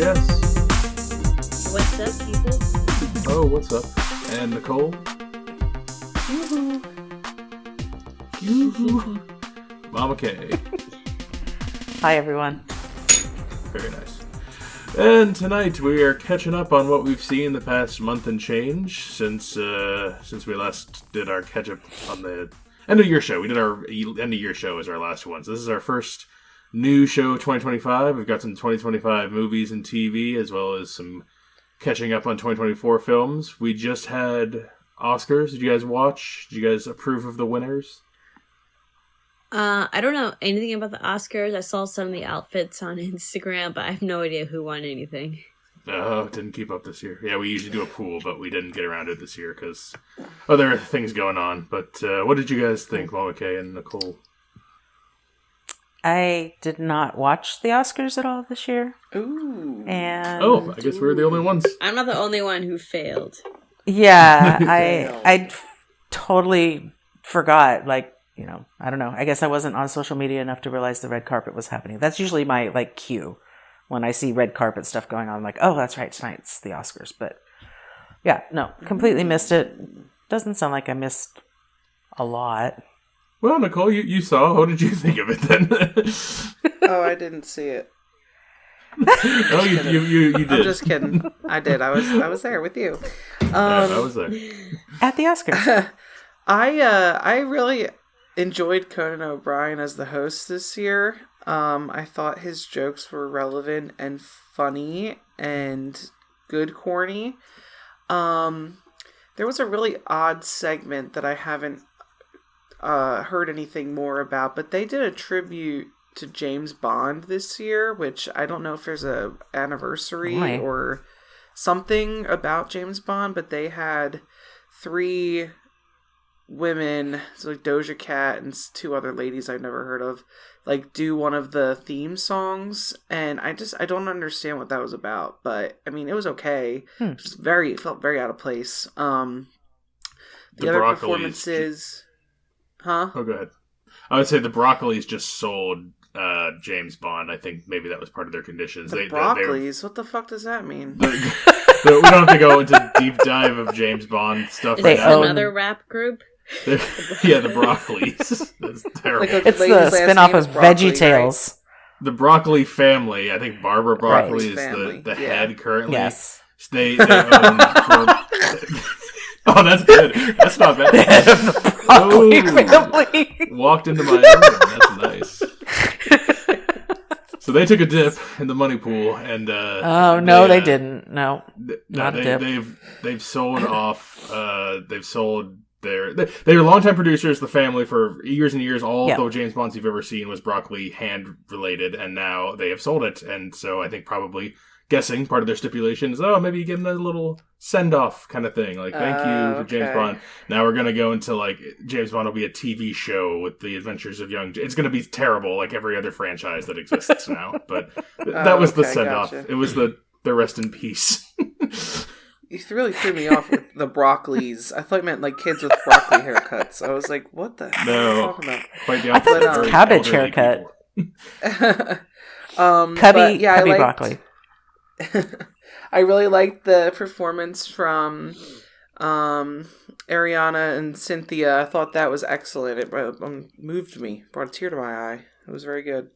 Jess. What's up, people? Oh, what's up? And Nicole. Yoo-hoo. Yoo-hoo. Mama K. Hi, everyone. Very nice. And tonight we are catching up on what we've seen the past month and change since we last did our catch up on the end of year show. We did our end of year show as our last one. So this is our first new show 2025. We've got some 2025 movies and TV, as well as some catching up on 2024 films. We just had Oscars. Did you guys watch? Did you guys approve of the winners? I don't know anything about the Oscars. I saw some of the outfits on Instagram, but I have no idea who won anything. Oh, didn't keep up this year. Yeah, we usually do a pool, but we didn't get around to it this year because other things going on. But what did you guys think, Mama K and Nicole? I did not watch the Oscars at all this year. Ooh. And I guess we're the only ones. I'm not the only one who failed. yeah, I totally forgot. I don't know. I guess I wasn't on social media enough to realize the red carpet was happening. That's usually my cue when I see red carpet stuff going on. I'm like, oh, that's right, tonight's the Oscars. But yeah, no, completely missed it. Doesn't sound like I missed a lot. Well, Nicole, you saw. What did you think of it then? Oh, I didn't see it. Oh, you did. I'm just kidding. I did. I was there with you. I was there. At the Oscars. I really enjoyed Conan O'Brien as the host this year. I thought his jokes were relevant and funny and good corny. There was a really odd segment that I haven't heard anything more about, but they did a tribute to James Bond this year, which I don't know if there's a anniversary or something about James Bond, but they had 3 women, so like Doja Cat and 2 other ladies I've never heard of, do one of the theme songs, and I don't understand what that was about, but I mean it was okay. It was felt very out of place. The other performances, huh? Oh, go ahead. I would say the Broccolis just sold James Bond. I think maybe that was part of their conditions. Broccolis? What the fuck does that mean? We don't have to go into deep dive of James Bond stuff. Is this another rap group? Yeah, the Broccolis. That's terrible. It's the spin-off of VeggieTales. Right? The Broccoli family. I think Barbara Broccoli is the head currently. Yes. They own... Oh, that's good. That's not bad. The head of the Broccoli family. Walked into my area. That's nice. So they took a dip in the money pool, and they didn't. No, not a dip. They've sold off. They've sold their. They were longtime producers. The family for years and years. All the James Bonds you've ever seen was Broccoli hand related, and now they have sold it. And so I think probably guessing part of their stipulation is, maybe you give them a little send-off kind of thing. Thank you to James Bond. Now we're going to go into, James Bond will be a TV show with the adventures of young... It's going to be terrible, like every other franchise that exists now. But that was the send-off. Gotcha. It was the rest in peace. You really threw me off with the Broccolis. I thought you meant, kids with broccoli haircuts. I was like, what the hell are you talking about? Quite the I thought it was cabbage haircut. Cubby broccoli. I really liked the performance from Ariana and Cynthia. I thought that was excellent. It moved me, brought a tear to my eye. It was very good.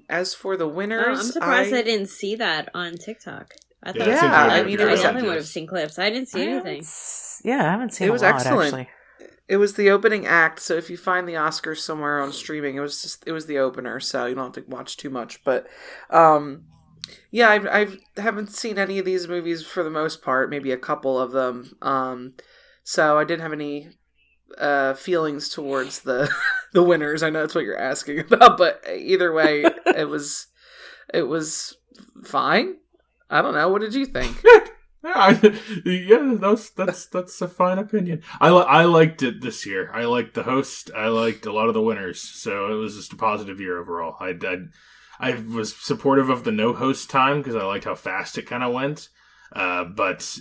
As for the winners, I'm surprised I didn't see that on TikTok. I thought, I definitely would have seen clips. I didn't see anything. I haven't seen. It was excellent. Actually. It was the opening act, so if you find the Oscars somewhere on streaming, it was the opener, so you don't have to watch too much. But I haven't seen any of these movies for the most part, maybe a couple of them. So I didn't have any feelings towards the winners. I know that's what you're asking about, but either way, it was fine. I don't know. What did you think? That's a fine opinion. I liked it this year. I liked the host. I liked a lot of the winners. So it was just a positive year overall. I was supportive of the no host time because I liked how fast it kind of went. But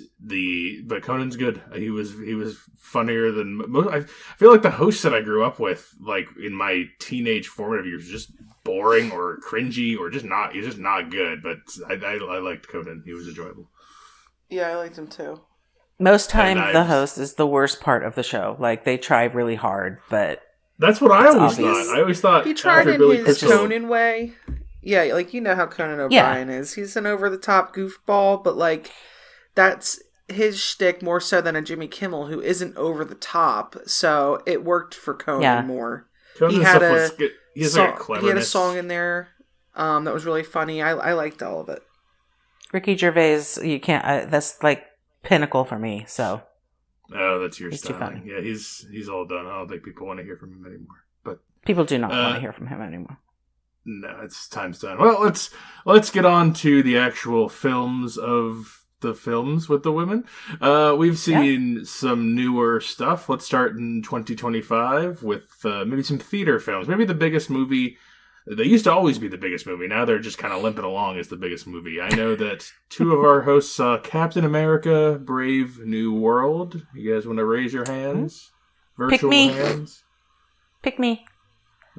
Conan's good. He was funnier than most. I feel like the hosts that I grew up with, in my teenage formative years, just boring or cringy or just not. He's just not good. But I liked Conan. He was enjoyable. Yeah, I liked him too. Most time, the host is the worst part of the show. Like, they try really hard, but that's what I always thought. I always thought he tried in his Conan way. Yeah, like, you know how Conan O'Brien is. He's an over-the-top goofball, but, like, that's his shtick more so than a Jimmy Kimmel, who isn't over-the-top. So it worked for Conan more. He had a song in there that was really funny. I liked all of it. Ricky Gervais, you can't. That's like pinnacle for me. So. Oh, that's your styling. Yeah, he's all done. I don't think people want to hear from him anymore. But people do not want to hear from him anymore. No, it's time's done. Well, let's get on to the actual films of the films with the women. We've seen some newer stuff. Let's start in 2025 with maybe some theater films. Maybe the biggest movie. They used to always be the biggest movie. Now they're just kind of limping along as the biggest movie. I know that two of our hosts saw Captain America: Brave New World. You guys want to raise your hands? Virtual hands. Pick me.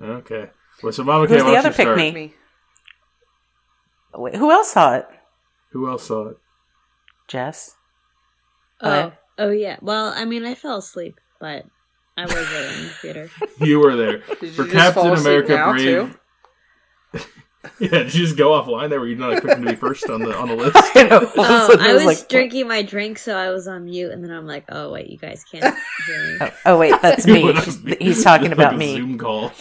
Okay. Well, so Mama Who's K, the other pick me? Wait, who else saw it? Who else saw it? Jess. Oh yeah. Well, I mean, I fell asleep, but I was there in the theater. You were there. For Captain America: Brave. Yeah, did you just go offline there? Were you not expecting to be first on the list? I was drinking my drink, so I was on mute, and then I'm like, "Oh wait, you guys can't hear me." Oh wait, that's me. He's talking about me. Zoom call.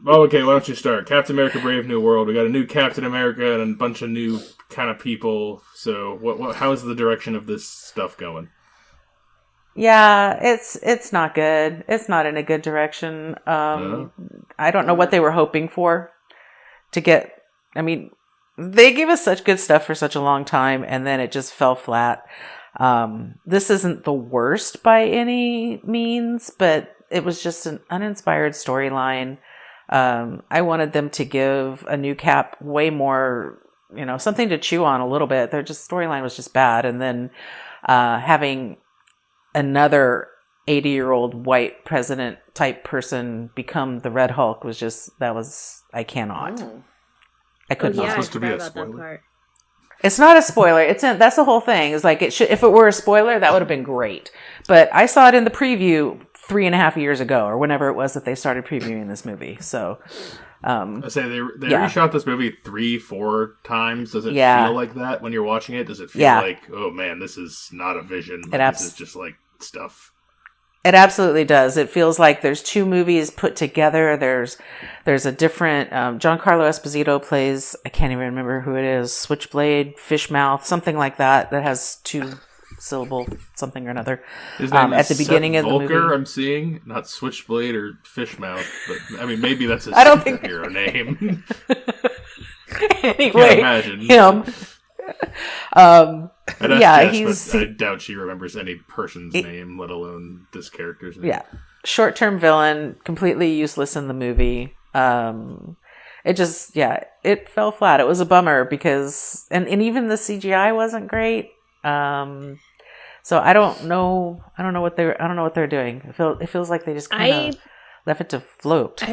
Okay, why don't you start? Captain America: Brave New World. We got a new Captain America and a bunch of new kind of people. So, how's the direction of this stuff going? Yeah, it's not good. It's not in a good direction. I don't know what they were hoping for to get. I mean, they gave us such good stuff for such a long time, and then it just fell flat. This isn't the worst by any means, but it was just an uninspired storyline. I wanted them to give a new Cap way more, something to chew on a little bit. Their storyline was just bad, and then having another 80-year-old white president type person become the Red Hulk I cannot. I could not. I forgot about that part. It's not a spoiler. That's the whole thing. It's like if it were a spoiler, that would have been great. But I saw it in the preview 3.5 years ago, or whenever it was that they started previewing this movie. So, I say they reshot this movie 3-4 times. Does it feel like that when you're watching it? Does it feel like, oh man, this is not a vision? This is just like stuff. It absolutely does. It feels like there's two movies put together. There's a different Giancarlo Esposito plays, I can't even remember who it is, Switchblade, Fishmouth, something like that has two syllable something or another. His name at the beginning of the movie. I'm seeing, not Switchblade or Fishmouth, but I mean maybe that's his superhero name. Anyway, imagine him. Jess, I doubt she remembers any person's name, let alone this character's name. Yeah, short-term villain, completely useless in the movie. It fell flat. It was a bummer because, and even the CGI wasn't great. So I don't know what they're doing. It feels like they just kind of left it to float.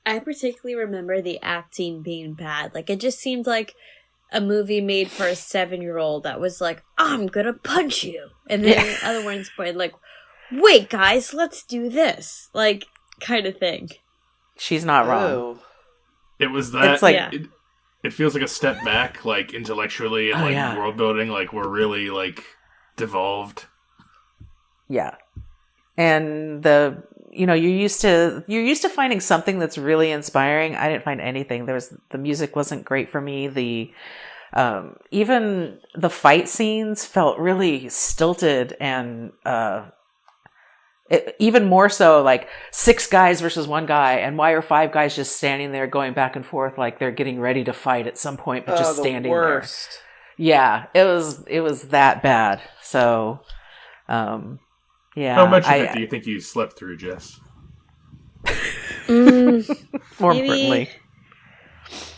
I particularly remember the acting being bad. Like, it just seemed like a movie made for a 7-year-old that was like, I'm gonna punch you. And then the other one's like, wait guys, let's do this. Like, kind of thing. She's not wrong. It was that. It's like, it feels like a step back, like intellectually and world building, like we're really like devolved. Yeah. And you're used to finding something that's really inspiring. I didn't find anything. The music wasn't great for me. Even the fight scenes felt really stilted and even more so like 6 guys versus 1 guy, and why are 5 guys just standing there going back and forth like they're getting ready to fight at some point, but just standing there. Yeah, it was that bad. So, yeah. How much of it do you think you slept through, Jess? More importantly,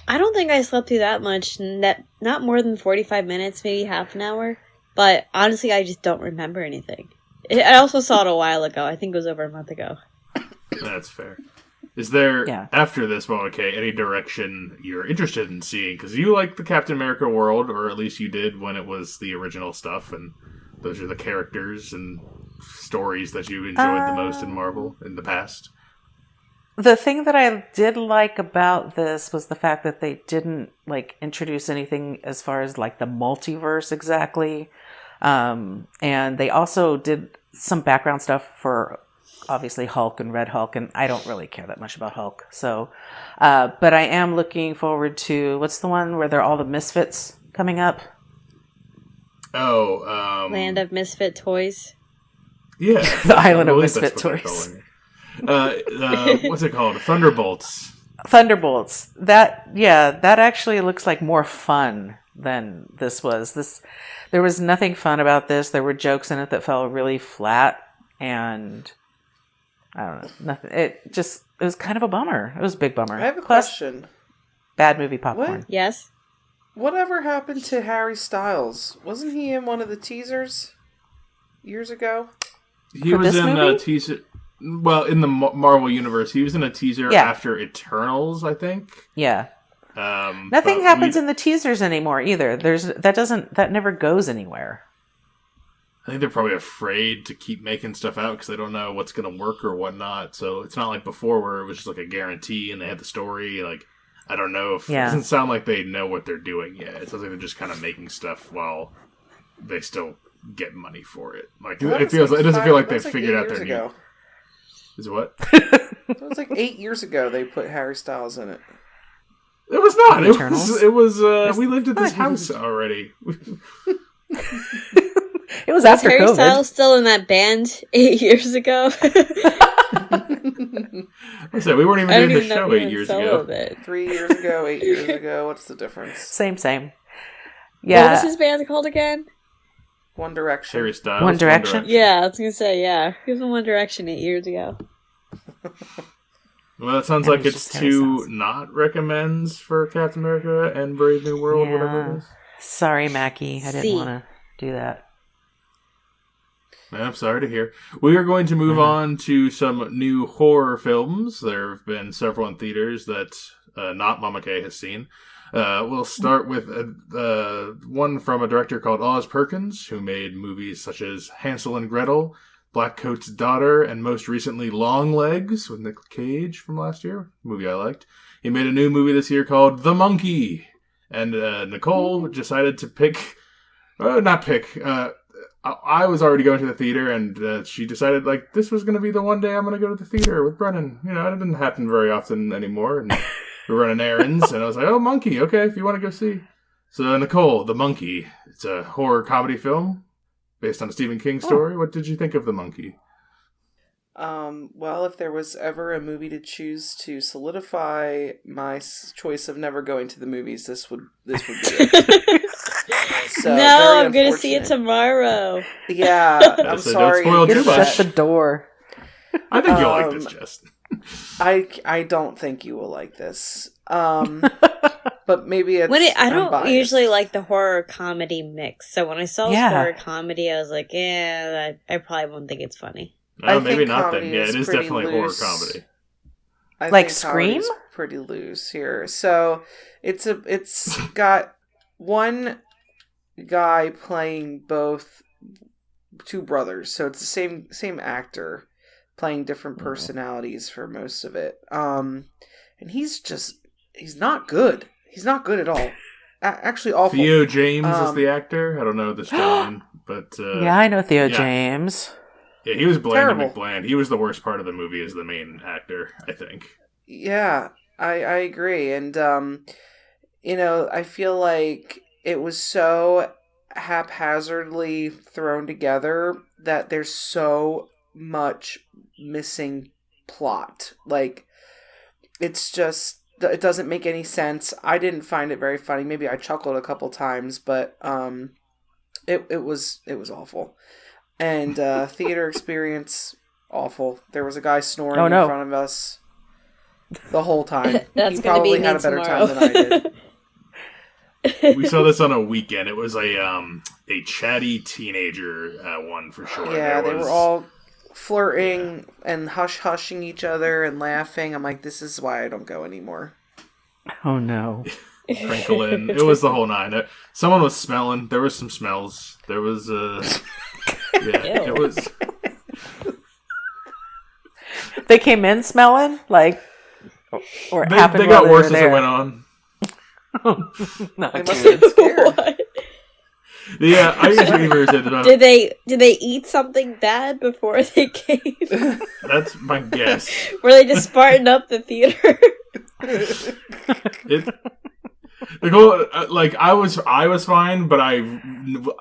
I don't think I slept through that much. Not more than 45 minutes, maybe half an hour. But honestly, I just don't remember anything. I also saw it a while ago. I think it was over a month ago. That's fair. Is there, after this, any direction you're interested in seeing? Because you like the Captain America world, or at least you did when it was the original stuff, and those are the characters and stories that you enjoyed the most in Marvel in the past. The thing that I did like about this was the fact that they didn't introduce anything as far as the multiverse exactly. And they also did some background stuff for obviously Hulk and Red Hulk, and I don't really care that much about Hulk. So, but I am looking forward to, what's the one where they're all the Misfits coming up? Oh, Land of Misfit Toys. Yeah. The Island of Misfit Toys. What's it called? Thunderbolts. Thunderbolts. That actually looks like more fun than this was. There was nothing fun about this. There were jokes in it that fell really flat, and I don't know, nothing. It was kind of a bummer. It was a big bummer. I have a question. Bad movie popcorn. What? Yes. Whatever happened to Harry Styles? Wasn't he in one of the teasers years ago? He was in a teaser. Well, in the Marvel universe, he was in a teaser after Eternals, I think. Yeah. Nothing happens in the teasers anymore either. That never goes anywhere. I think they're probably afraid to keep making stuff out because they don't know what's going to work or whatnot. So it's not like before where it was just a guarantee and they had the story. I don't know if it doesn't sound like they know what they're doing yet. It sounds like they're just kind of making stuff while they still get money for it. It doesn't feel like they've figured out their new. Is it what? It was 8 years ago they put Harry Styles in it. It was not. It was. We lived at this house already. It was after Harry COVID. Styles still in that band 8 years ago? I said we weren't even doing the show 8 years ago. 3 years ago, 8 years ago. What's the difference? Same. Yeah. What was his band called again? One Direction. Harry Styles. One Direction? Yeah, I was going to say, he was in One Direction 8 years ago. Well, it sounds like it's two not recommends for Captain America and Brave New World, whatever it is. Sorry, Mackie. I didn't want to do that. I'm sorry to hear. We are going to move on to some new horror films. There have been several in theaters that not Mama Kay has seen. We'll start with one from a director called Oz Perkins, who made movies such as Hansel and Gretel, Blackcoat's Daughter, and most recently Longlegs with Nicolas Cage from last year, a movie I liked. He made a new movie this year called The Monkey, and Nicole decided to I was already going to the theater, and she decided, this was going to be the one day I'm going to go to the theater with Brennan. It didn't happen very often anymore, and we were running errands, and I was like, oh, Monkey, okay, if you want to go see. So, Nicole, The Monkey, it's a horror comedy film based on a Stephen King story. What did you think of The Monkey? Well, if there was ever a movie to choose to solidify my choice of never going to the movies, this would be it. So, no, I'm going to see it tomorrow. Yeah, I'm sorry. Don't spoil too much. Shut the door. I think you'll like this, Jess. I don't think you will like this. But maybe it's. I don't usually like the horror comedy mix. So when I saw horror comedy, I was like, I probably won't think it's funny. No, maybe not then. Yeah, it is definitely loose. Horror comedy. I like think Scream? Pretty loose here. So it's got one guy playing two brothers. So it's the same actor playing different personalities for most of it. And he's not good. He's not good at all. Actually awful. Theo James is the actor. I don't know this gentleman, but yeah, I know Theo James. Yeah, he was Bland and McBland. He was the worst part of the movie as the main actor, I think. Yeah, I agree. And, I feel like it was so haphazardly thrown together that there's so much missing plot. It's just, it doesn't make any sense. I didn't find it very funny. Maybe I chuckled a couple times, but it was awful. And theater experience, awful. There was a guy snoring in front of us the whole time. That's he probably had a better time than I did. We saw this on a weekend. It was a chatty teenager one for sure. Yeah, they were all flirting and hushing each other and laughing. I'm like, this is why I don't go anymore. Oh no. Crinkling. It was the whole nine. Someone was smelling. There was some smells. There was it was. They came in smelling or they got worse as it went on. Not They must have been scared. Yeah, I usually hear said about. Did they eat something bad before they came? That's my guess. Were they just farting up the theater? Nicole, I was fine, but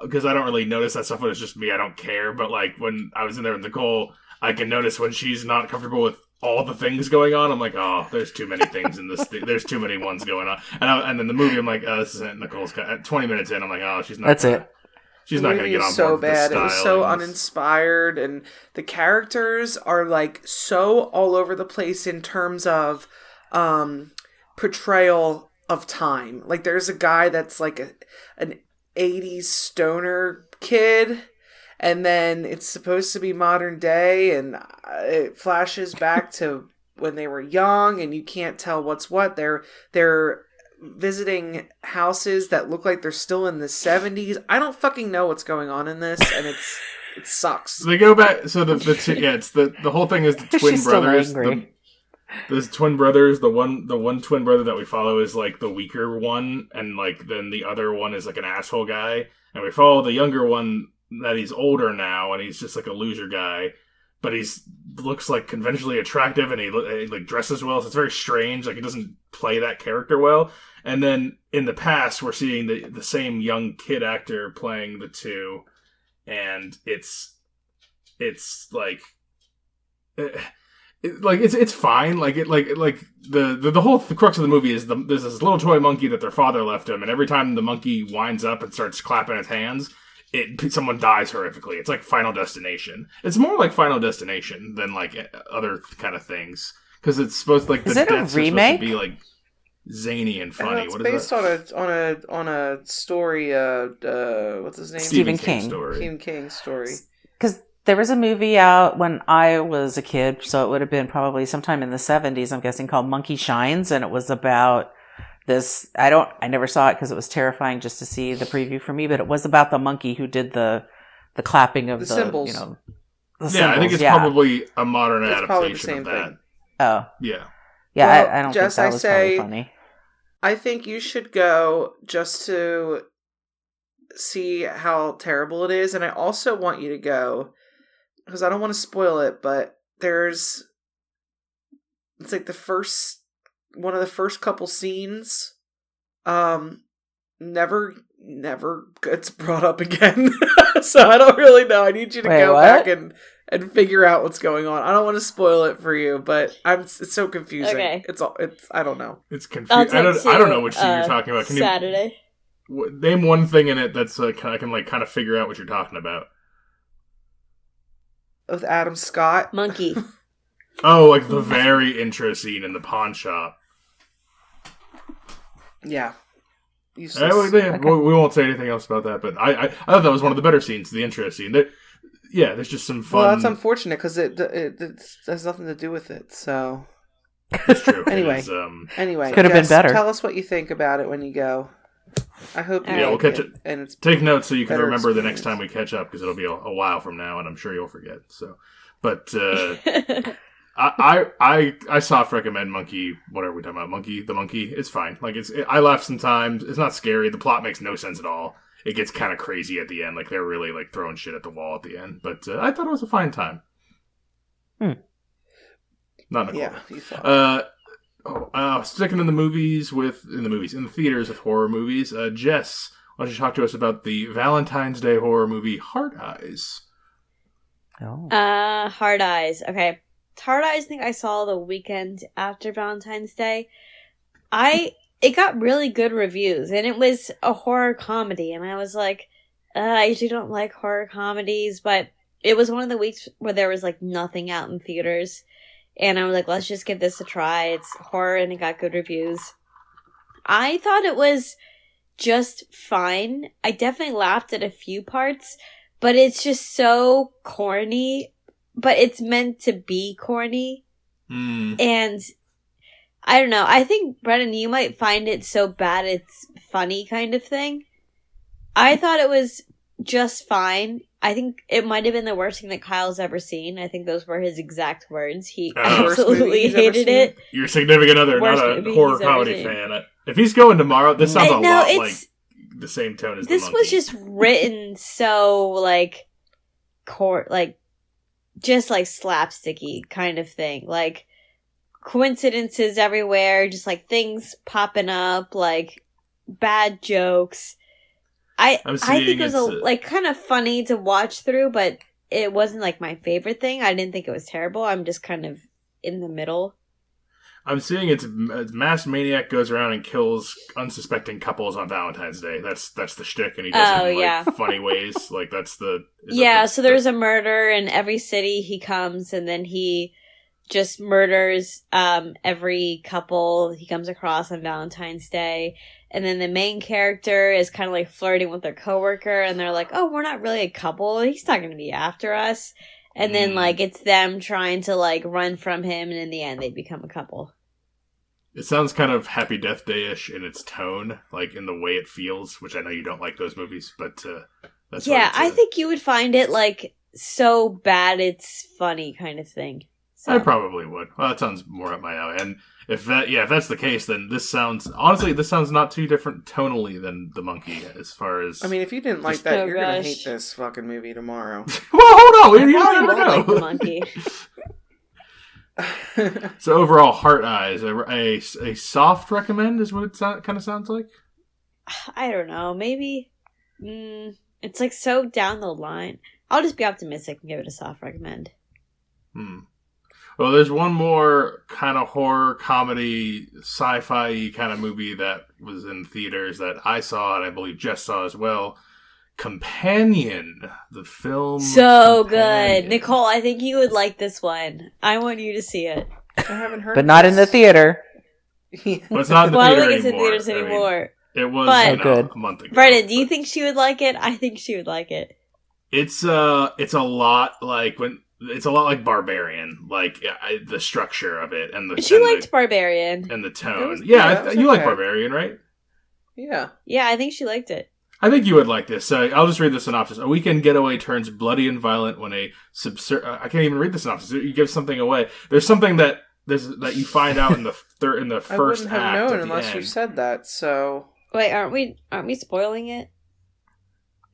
because I don't really notice that stuff when it's just me, I don't care. But when I was in there with Nicole, I can notice when she's not comfortable with all the things going on. I'm like, oh, there's too many things in this. There's too many ones going on. And then the movie, I'm like, oh, this isn't Nicole's. At 20 minutes in, I'm like, oh, she's not. That's it. She's not going to get on so board with bad. this It was so uninspired, and the characters are so all over the place in terms of portrayal of time. There's a guy that's an 80s stoner kid, and then it's supposed to be modern day, and it flashes back to when they were young, and you can't tell what's what. They're visiting houses that look like they're still in the 70s. I don't fucking know what's going on in this, and it sucks. They go back. So it's the whole thing is the twin brothers. There's twin brothers. The one twin brother that we follow is the weaker one, and then the other one is an asshole guy, and we follow the younger one that he's older now, and he's just a loser guy, but looks conventionally attractive, and he dresses well. So it's very strange. He doesn't play that character well. And then in the past, we're seeing the same young kid actor playing the two, and it's fine. The whole crux of the movie is there's this little toy monkey that their father left him, and every time the monkey winds up and starts clapping its hands, someone dies horrifically. It's like Final Destination. It's more like Final Destination than other kind of things, because it's supposed the is it a remake? Supposed to be zany and funny. It's what based is that? on a story. What's his name? Stephen King. Stephen King story. Because there was a movie out when I was a kid, so it would have been probably sometime in the 70s, I'm guessing, called Monkey Shines, and it was about this. I never saw it because it was terrifying just to see the preview for me, but it was about the monkey who did the clapping of the symbols. the yeah, symbols. I think it's probably a modern adaptation of that. Thing. Oh. Yeah. Yeah, well, I don't Jess, think that was probably funny. I think you should go just to see how terrible it is, and I also want you to go because I don't want to spoil it, but it's one of the first couple scenes never gets brought up again. So I don't really know. I need you to go back and figure out what's going on. I don't want to spoil it for you, but it's so confusing. Okay. It's I don't know. It's confusing. I don't know which scene you're talking about. Can Saturday. You name one thing in it that's I can kind of figure out what you're talking about. With Adam Scott. Monkey. Oh, the very intro scene in the pawn shop. Yeah. We won't say anything else about that, but I thought that was one of the better scenes, the intro scene. There's just some fun. Well, that's unfortunate because it has nothing to do with it. So it's true. Anyway, could have been better. Tell us what you think about it when you go. I hope. We'll catch it. And it's take notes so you can remember experience. the next time we catch up, because it'll be a while from now, and I'm sure you'll forget. So, but I soft recommend Monkey. What are we talking about? The Monkey. It's fine. I laugh sometimes. It's not scary. The plot makes no sense at all. It gets kind of crazy at the end. They're really throwing shit at the wall at the end. But I thought it was a fine time. Not Nicole. Yeah, you thought. Sticking in the theaters with horror movies. Jess, why don't you talk to us about the Valentine's Day horror movie Hard Eyes? Oh. Hard Eyes. Okay. Hard Eyes, I think I saw the weekend after Valentine's Day. It got really good reviews, and it was a horror comedy, and I was like, I usually don't like horror comedies, but it was one of the weeks where there was nothing out in theaters, and I was like, let's just give this a try. It's horror, and it got good reviews. I thought it was just fine. I definitely laughed at a few parts, but it's just so corny but it's meant to be corny. Mm. And I don't know. I think, Brennan, you might find it so bad it's funny kind of thing. I thought it was just fine. I think it might have been the worst thing that Kyle's ever seen. I think those were his exact words. He absolutely hated it. Your significant other, not a horror comedy fan. If he's going tomorrow, this sounds a lot like the same tone as The Monkey. This was just written so, like, just like slapsticky kind of thing. Like, coincidences everywhere, just like things popping up, like bad jokes. I think it was like kind of funny to watch through, but it wasn't like my favorite thing. I didn't think it was terrible. I'm just kind of in the middle. I'm seeing it's masked maniac goes around and kills unsuspecting couples on Valentine's Day. That's the shtick, and he does it in like funny ways. Like that's the so there's a murder in every city he comes, and then he just murders every couple he comes across on Valentine's Day. And then the main character is kind of like flirting with their coworker, and they're like, "Oh, we're not really a couple. He's not going to be after us." And then like it's them trying to like run from him, and in the end they become a couple. It sounds kind of Happy Death Day-ish in its tone, like in the way it feels, which I know you don't like those movies, but that's I think you would find it like so bad it's funny kind of thing. So. I probably would. Well, that sounds more up my alley. And if that's the case, then this sounds not too different tonally than The Monkey as far as... I mean, if you didn't like that, you're going to hate this fucking movie tomorrow. Well, hold on. You never know. Like The Monkey. So overall, Heart Eyes, a soft recommend is what it kind of sounds like? I don't know. Maybe it's like so down the line. I'll just be optimistic and give it a soft recommend. Well, there's one more kind of horror, comedy, sci-fi kind of movie that was in theaters that I saw, and I believe Jess saw as well. Companion, the film. So Companion. Good. Nicole, I think you would like this one. I want you to see it. I haven't heard But not in the theater. Well, it's not in the theater anymore. I don't think it's in theaters anymore. It was good. A month ago. Brennan, do you think she would like it? I think she would like it. It's a lot like It's a lot like Barbarian, like the structure of it and the. She liked Barbarian and the tone. You like Barbarian, right? Yeah. Yeah, I think she liked it. I think you would like this. I'll just read the synopsis. A weekend getaway turns bloody and violent when I can't even read the synopsis. You give something away. There's something that you find out in the first act. I wouldn't have known unless you said that. So wait, aren't we spoiling it?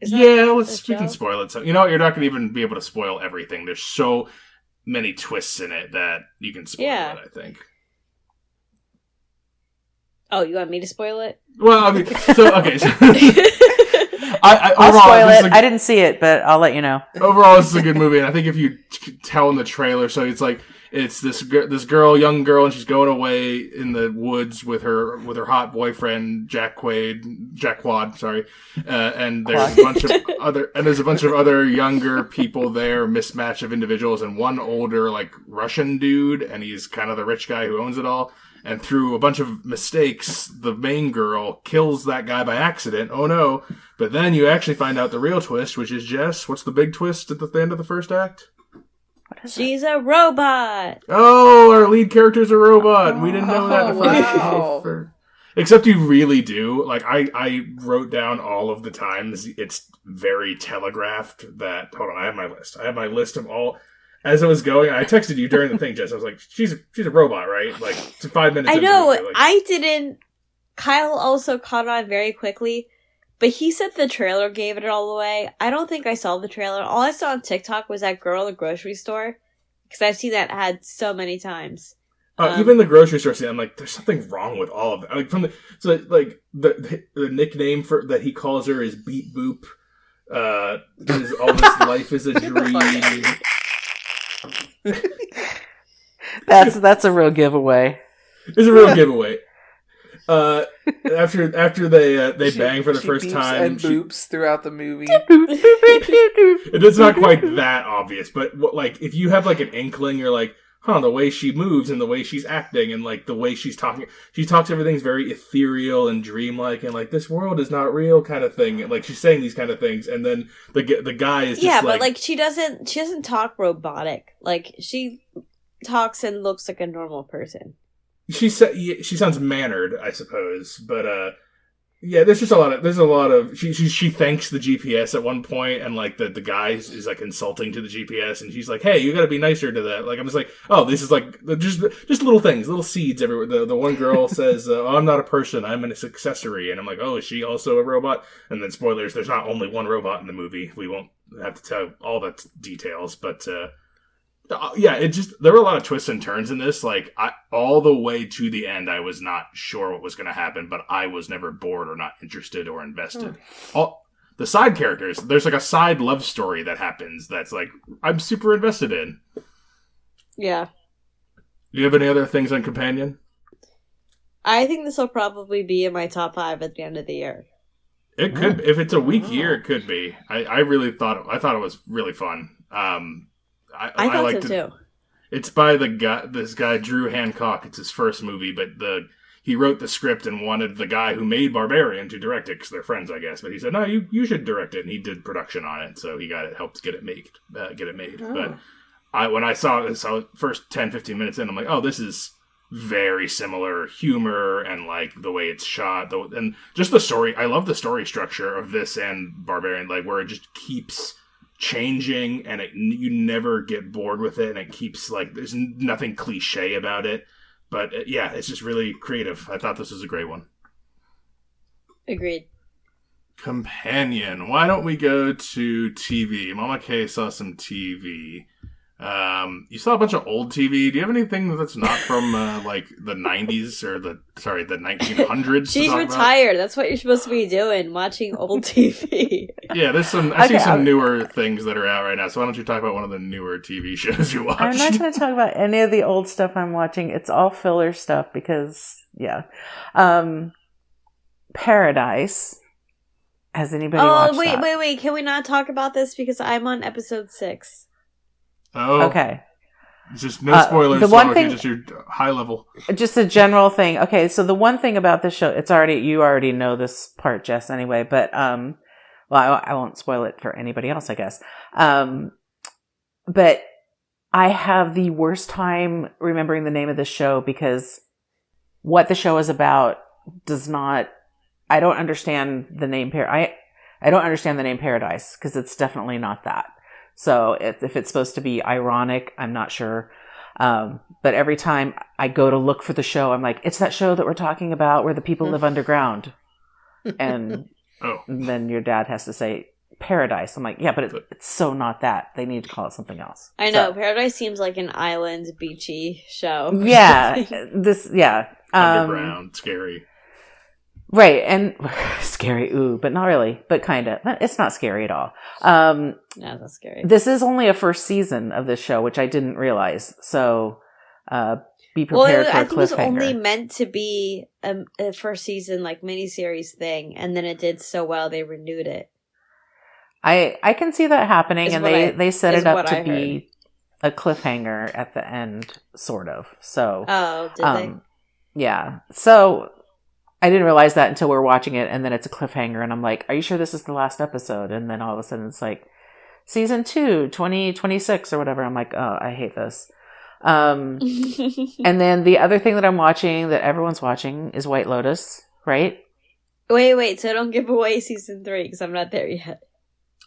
We can spoil it. So, you know what? You're not going to even be able to spoil everything. There's so many twists in it that you can spoil it, I think. Oh, you want me to spoil it? Well, I mean, okay. So I'll spoil it. I didn't see it, but I'll let you know. Overall, this is a good movie, and I think if you tell in the trailer, so it's like it's this young girl, and she's going away in the woods with her hot boyfriend Jack Quad, and there's a bunch of other younger people there, mismatch of individuals, and one older like Russian dude, and he's kind of the rich guy who owns it all. And through a bunch of mistakes, the main girl kills that guy by accident. Oh no. But then you actually find out the real twist, which is Jess. What's the big twist at the end of the first act? She's a robot. Oh, our lead character's a robot. We didn't know that the first Except you really do. Like, I wrote down all of the times it's very telegraphed that... Hold on, I have my list. I have my list of all... As I was going, I texted you during the thing, Jess. I was like, she's a robot, right? Like, 5 minutes I know. Like, I didn't... Kyle also caught on very quickly, but he said the trailer gave it all away. I don't think I saw the trailer. All I saw on TikTok was that girl in the grocery store, because I've seen that ad so many times. Even the grocery store scene, I'm like, there's something wrong with all of it. Like, the nickname that he calls her is Beep Boop. All this life is a dream. That's a real giveaway. It's a real giveaway. After they bang for the first time, and boops throughout the movie. It's not quite that obvious, but like if you have like an inkling, you're like, the way she moves and the way she's acting and like the way she's talking. She talks, everything's very ethereal and dreamlike and like this world is not real kind of thing. Like she's saying these kind of things, and then the guy is just but like she doesn't talk robotic. Like she talks and looks like a normal person. She sounds mannered, I suppose, but yeah, there's a lot of she thanks the GPS at one point, and like the guy is like insulting to the GPS, and she's like, hey, you gotta be nicer to that. Like I'm just like, oh, this is like just little things, little seeds everywhere. The one girl says, oh, I'm not a person, I'm an accessory, and I'm like, oh, is she also a robot? And then spoilers, there's not only one robot in the movie. We won't have to tell all the details, but yeah, there were a lot of twists and turns in this. Like, all the way to the end, I was not sure what was going to happen, but I was never bored or not interested or invested. All the side characters, there's like a side love story that happens that's like, I'm super invested in. Yeah. Do you have any other things on Companion? I think this will probably be in my top 5 at the end of the year. It could, if it's a weak year, it could be. I thought it was really fun. I thought so too. It's by this guy Drew Hancock. It's his first movie, but he wrote the script and wanted the guy who made Barbarian to direct it because they're friends, I guess. But he said, "No, you should direct it," and he did production on it, so he helped get it made. Oh. But when I saw first 10-15 minutes in, I'm like, oh, this is very similar humor and like the way it's shot, and just the story. I love the story structure of this and Barbarian, like where it just keeps changing and you never get bored with it, and it keeps like there's nothing cliche about it, but yeah, it's just really creative. I thought this was a great one. Agreed. Companion. Why don't we go to TV? Mama K saw some TV. You saw a bunch of old TV. Do you have anything that's not from like the 90s or the 1900s? She's retired. That's what you're supposed to be doing, watching old TV. Yeah, there's some. I see some newer things that are out right now. So why don't you talk about one of the newer TV shows you watched? I'm not going to talk about any of the old stuff I'm watching. It's all filler stuff because, yeah. Paradise. Has anybody watched that? Wait. Can we not talk about this because I'm on episode 6? Oh, okay. Just no spoilers. The one thing, just your high level. Just a general thing. Okay, so the one thing about this show, you already know this part, Jess, anyway. But well, I won't spoil it for anybody else, I guess. But I have the worst time remembering the name of the show because what the show is about does not. I don't understand the name I don't understand the name Paradise because it's definitely not that. So if it's supposed to be ironic, I'm not sure. But every time I go to look for the show, I'm like, it's that show that we're talking about where the people live underground. And then your dad has to say Paradise. I'm like, yeah, but it's so not that. They need to call it something else. I know. Paradise seems like an island beachy show. Yeah. Underground, scary. Right, and scary, but not really, but kind of. It's not scary at all. No, it's not scary. This is only a first season of this show, which I didn't realize, so be prepared for a cliffhanger. I think it was only meant to be a first season, like, miniseries thing, and then it did so well, they renewed it. I can see that happening, and they set it up to be a cliffhanger at the end, sort of. So, did they? Yeah, so I didn't realize that until we were watching it, and then it's a cliffhanger, and I'm like, are you sure this is the last episode? And then all of a sudden it's like, season 2, 2026 or whatever. I'm like, oh, I hate this. And then the other thing that I'm watching, that everyone's watching, is White Lotus, right? Wait, so don't give away season 3, because I'm not there yet.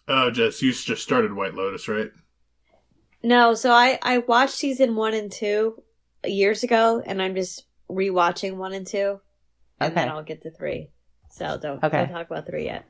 Oh, Jess, you just started White Lotus, right? No, so I watched season 1 and 2 years ago, and I'm just rewatching 1 and 2. And then I'll get to 3. So don't talk about 3 yet.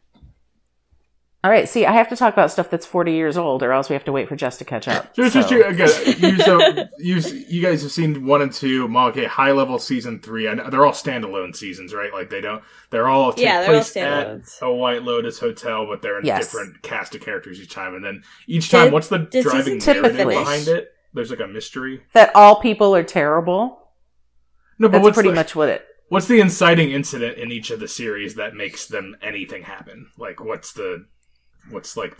All right. See, I have to talk about stuff that's 40 years old, or else we have to wait for Jess to catch up. You guys have seen 1 and 2. Okay, high level season 3. And they're all standalone seasons, right? Like they're all take place at a White Lotus hotel, but they're in a different cast of characters each time. And then each time, what's the driving narrative behind it? There's like a mystery that all people are terrible. No, but that's pretty much what it. What's the inciting incident in each of the series that makes them anything happen? Like, what's the inciting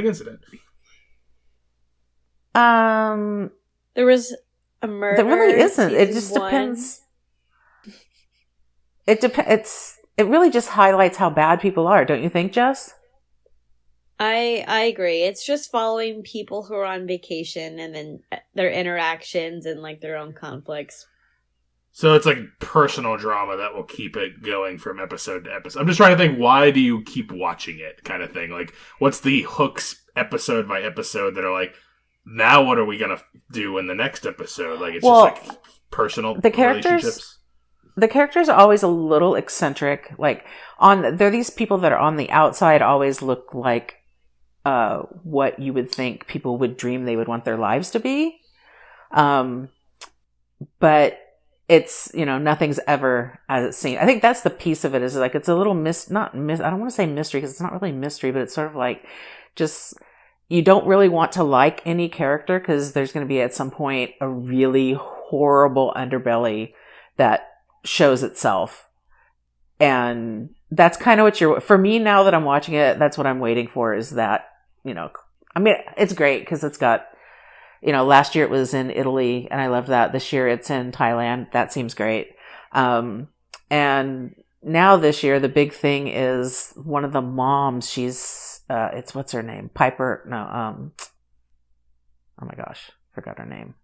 incident? There was a murder. There really isn't. It just one. depends. It really just highlights how bad people are, don't you think, Jess? I agree. It's just following people who are on vacation and then their interactions and like their own conflicts. So it's like personal drama that will keep it going from episode to episode. I'm just trying to think, why do you keep watching it, kind of thing? Like, what's the hooks episode by episode that are like, now what are we going to do in the next episode? Like, it's just like personal relationships. The characters are always a little eccentric. Like, they're these people that are on the outside always look like what you would think people would dream they would want their lives to be. But it's, nothing's ever as it seems. I think that's the piece of it, is like, it's a little I don't want to say mystery, because it's not really mystery, but it's sort of like, just, you don't really want to like any character, because there's going to be at some point a really horrible underbelly that shows itself. And that's kind of what for me, now that I'm watching it, that's what I'm waiting for, is that, it's great because it's got, last year it was in Italy and I loved that. This year it's in Thailand. That seems great. And now this year, the big thing is one of the moms, she's, what's her name? Piper. No, oh my gosh, forgot her name.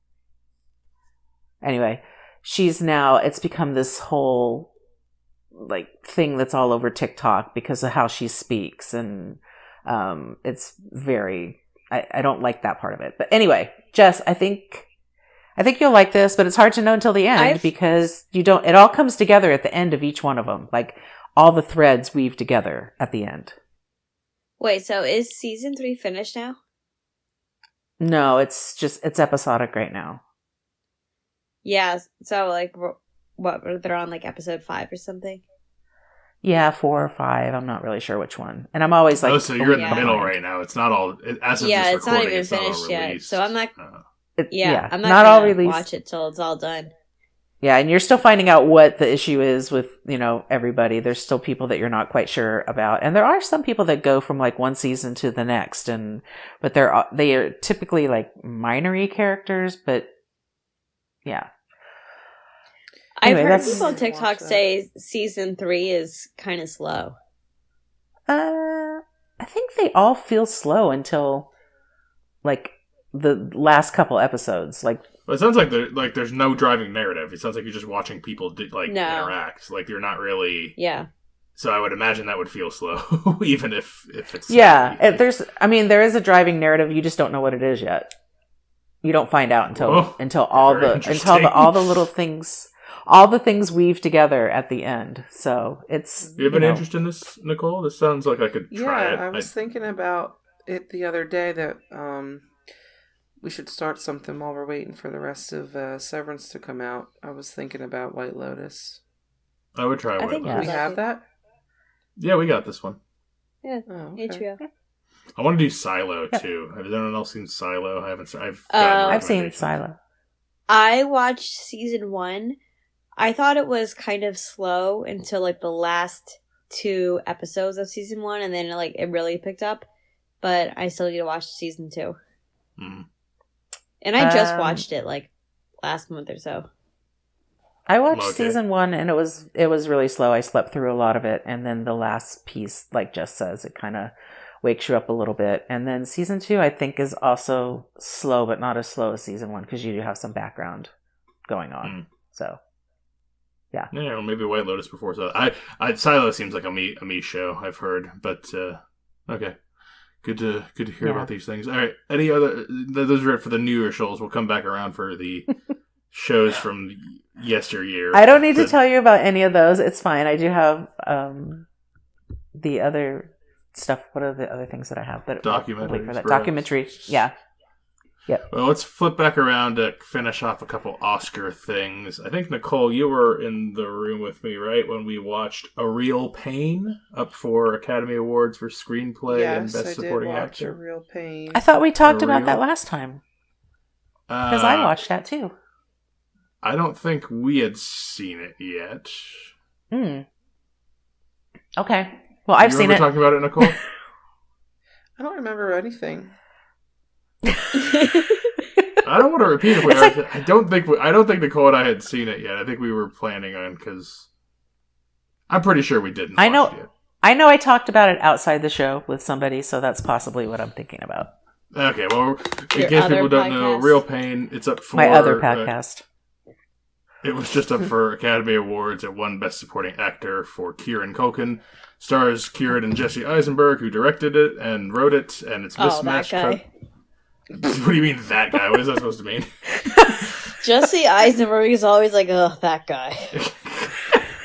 Anyway, it's become this whole like thing that's all over TikTok because of how she speaks. And, it's very, I don't like that part of it. But anyway, Jess, I think you'll like this, but it's hard to know until the end because it all comes together at the end of each one of them. Like, all the threads weave together at the end. Wait, so is season 3 finished now? No, it's episodic right now. Yeah, so like, what, they're on like episode 5 or something? Yeah, 4 or 5. I'm not really sure which one. And I'm always like... Oh, so you're in the middle right now. It's not all... As of this it's not recording, even it's not all finished yet. released. So I'm not... I'm not not all gonna released. watch it till it's all done. Yeah, and you're still finding out what the issue is with, everybody. There's still people that you're not quite sure about. And there are some people that go from like one season to the next. But they are typically like minory characters, but yeah. Anyway, I've heard people on TikTok say season 3 is kind of slow. I think they all feel slow until like the last couple episodes. Like, well, it sounds like there's no driving narrative. It sounds like you're just watching people interact. Like, you're not really. Yeah. So I would imagine that would feel slow, even if it's. Yeah, there is a driving narrative. You just don't know what it is yet. You don't find out until all the little things. All the things weave together at the end. So it's... You have an interest in this, Nicole? This sounds like I could try it. Yeah, I was thinking about it the other day that we should start something while we're waiting for the rest of Severance to come out. I was thinking about White Lotus. I would try White Lotus. Do we have that? Yeah, we got this one. Yeah, HBO. I want to do Silo, too. Has anyone else seen Silo? I've seen Silo. I watched season 1. I thought it was kind of slow until like the last 2 episodes of season 1, and then like it really picked up. But I still need to watch season 2. Mm. And I just watched it like last month or so. I watched season 1, and it was really slow. I slept through a lot of it, and then the last piece, like Jess says, it kind of wakes you up a little bit. And then season 2, I think, is also slow, but not as slow as season 1 because you do have some background going on. Mm. So. Yeah. Yeah, or maybe White Lotus before. So Silo seems like a me show, I've heard. But okay, good to hear about these things. All right, any other? Those are it for the newer shows. We'll come back around for the shows from yesteryear. I don't need to tell you about any of those. It's fine. I do have the other stuff. What are the other things that I have? But documentaries. Documentary. Yeah. Yep. Well, let's flip back around to finish off a couple Oscar things. I think, Nicole, you were in the room with me, right, when we watched A Real Pain up for Academy Awards for Screenplay and Best Supporting Actor. A Real Pain. I thought we talked about that last time. Because I watched that too. I don't think we had seen it yet. Okay. Well, I've seen it. You remember talking about it, Nicole? I don't remember anything. I don't want to repeat it. I don't think Nicole and I had seen it yet. I think we were planning on, because I'm pretty sure we didn't. I know. Watch it yet. I know. I talked about it outside the show with somebody, so that's possibly what I'm thinking about. Okay, well, in case people don't know, Real Pain, it's up for... My other podcast. It was just up for Academy Awards. It won Best Supporting Actor for Kieran Culkin. Stars Kieran and Jesse Eisenberg, who directed it and wrote it, and it's mismatched. That guy. What do you mean, that guy? What is that supposed to mean? Jesse Eisenberg is always like, ugh, that guy.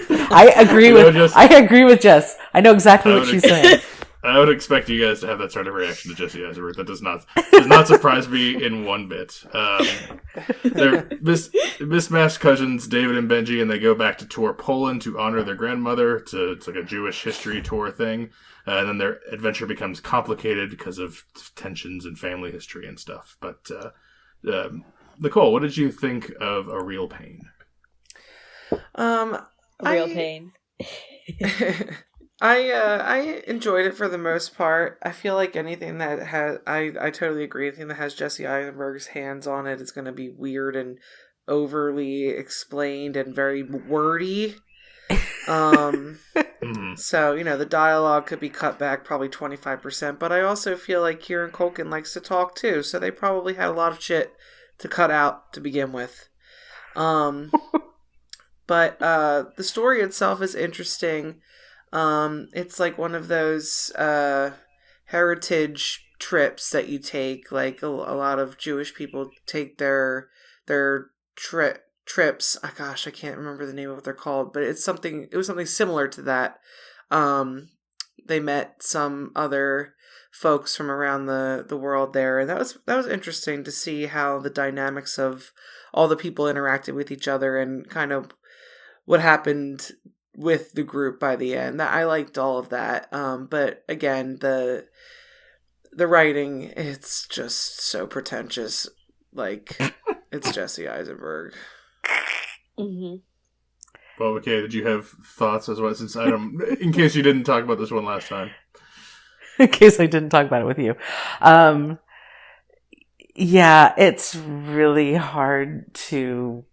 I agree with Jess. I know exactly what she's saying. I would expect you guys to have that sort of reaction to Jesse Eisenberg. That does not surprise me in one bit. They're mismatched cousins, David and Benji, and they go back to tour Poland to honor their grandmother. It's like a Jewish history tour thing. And then their adventure becomes complicated because of tensions in family history and stuff. But Nicole, what did you think of A Real Pain? Real Pain. I enjoyed it for the most part. I feel like anything that has... I totally agree. Anything that has Jesse Eisenberg's hands on it is going to be weird and overly explained and very wordy. So, the dialogue could be cut back probably 25%, but I also feel like Kieran Culkin likes to talk too, so they probably had a lot of shit to cut out to begin with. But the story itself is interesting. It's like one of those heritage trips that you take, like a lot of Jewish people take their trips. Oh, gosh, I can't remember the name of what they're called, but it was something similar to that. They met some other folks from around the world there, and that was interesting to see how the dynamics of all the people interacted with each other and kind of what happened with the group by the end. I liked all of that. But again, the writing, it's just so pretentious. Like, it's Jesse Eisenberg. Mm-hmm. Well, okay, did you have thoughts as well? Since in case you didn't talk about this one last time. In case I didn't talk about it with you. Yeah, it's really hard to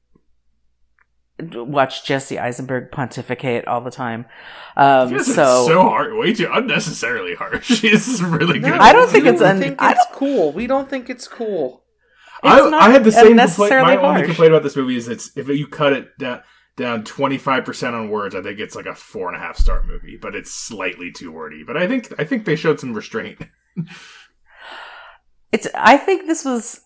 watch Jesse Eisenberg pontificate all the time. So hard, way too unnecessarily harsh. She's really good. I don't think it's cool. We don't think it's cool. I had the same complaint. My only complaint about this movie is if you cut it down 25% on words, I think it's like a 4.5-star movie, but it's slightly too wordy. But I think they showed some restraint. I think this was,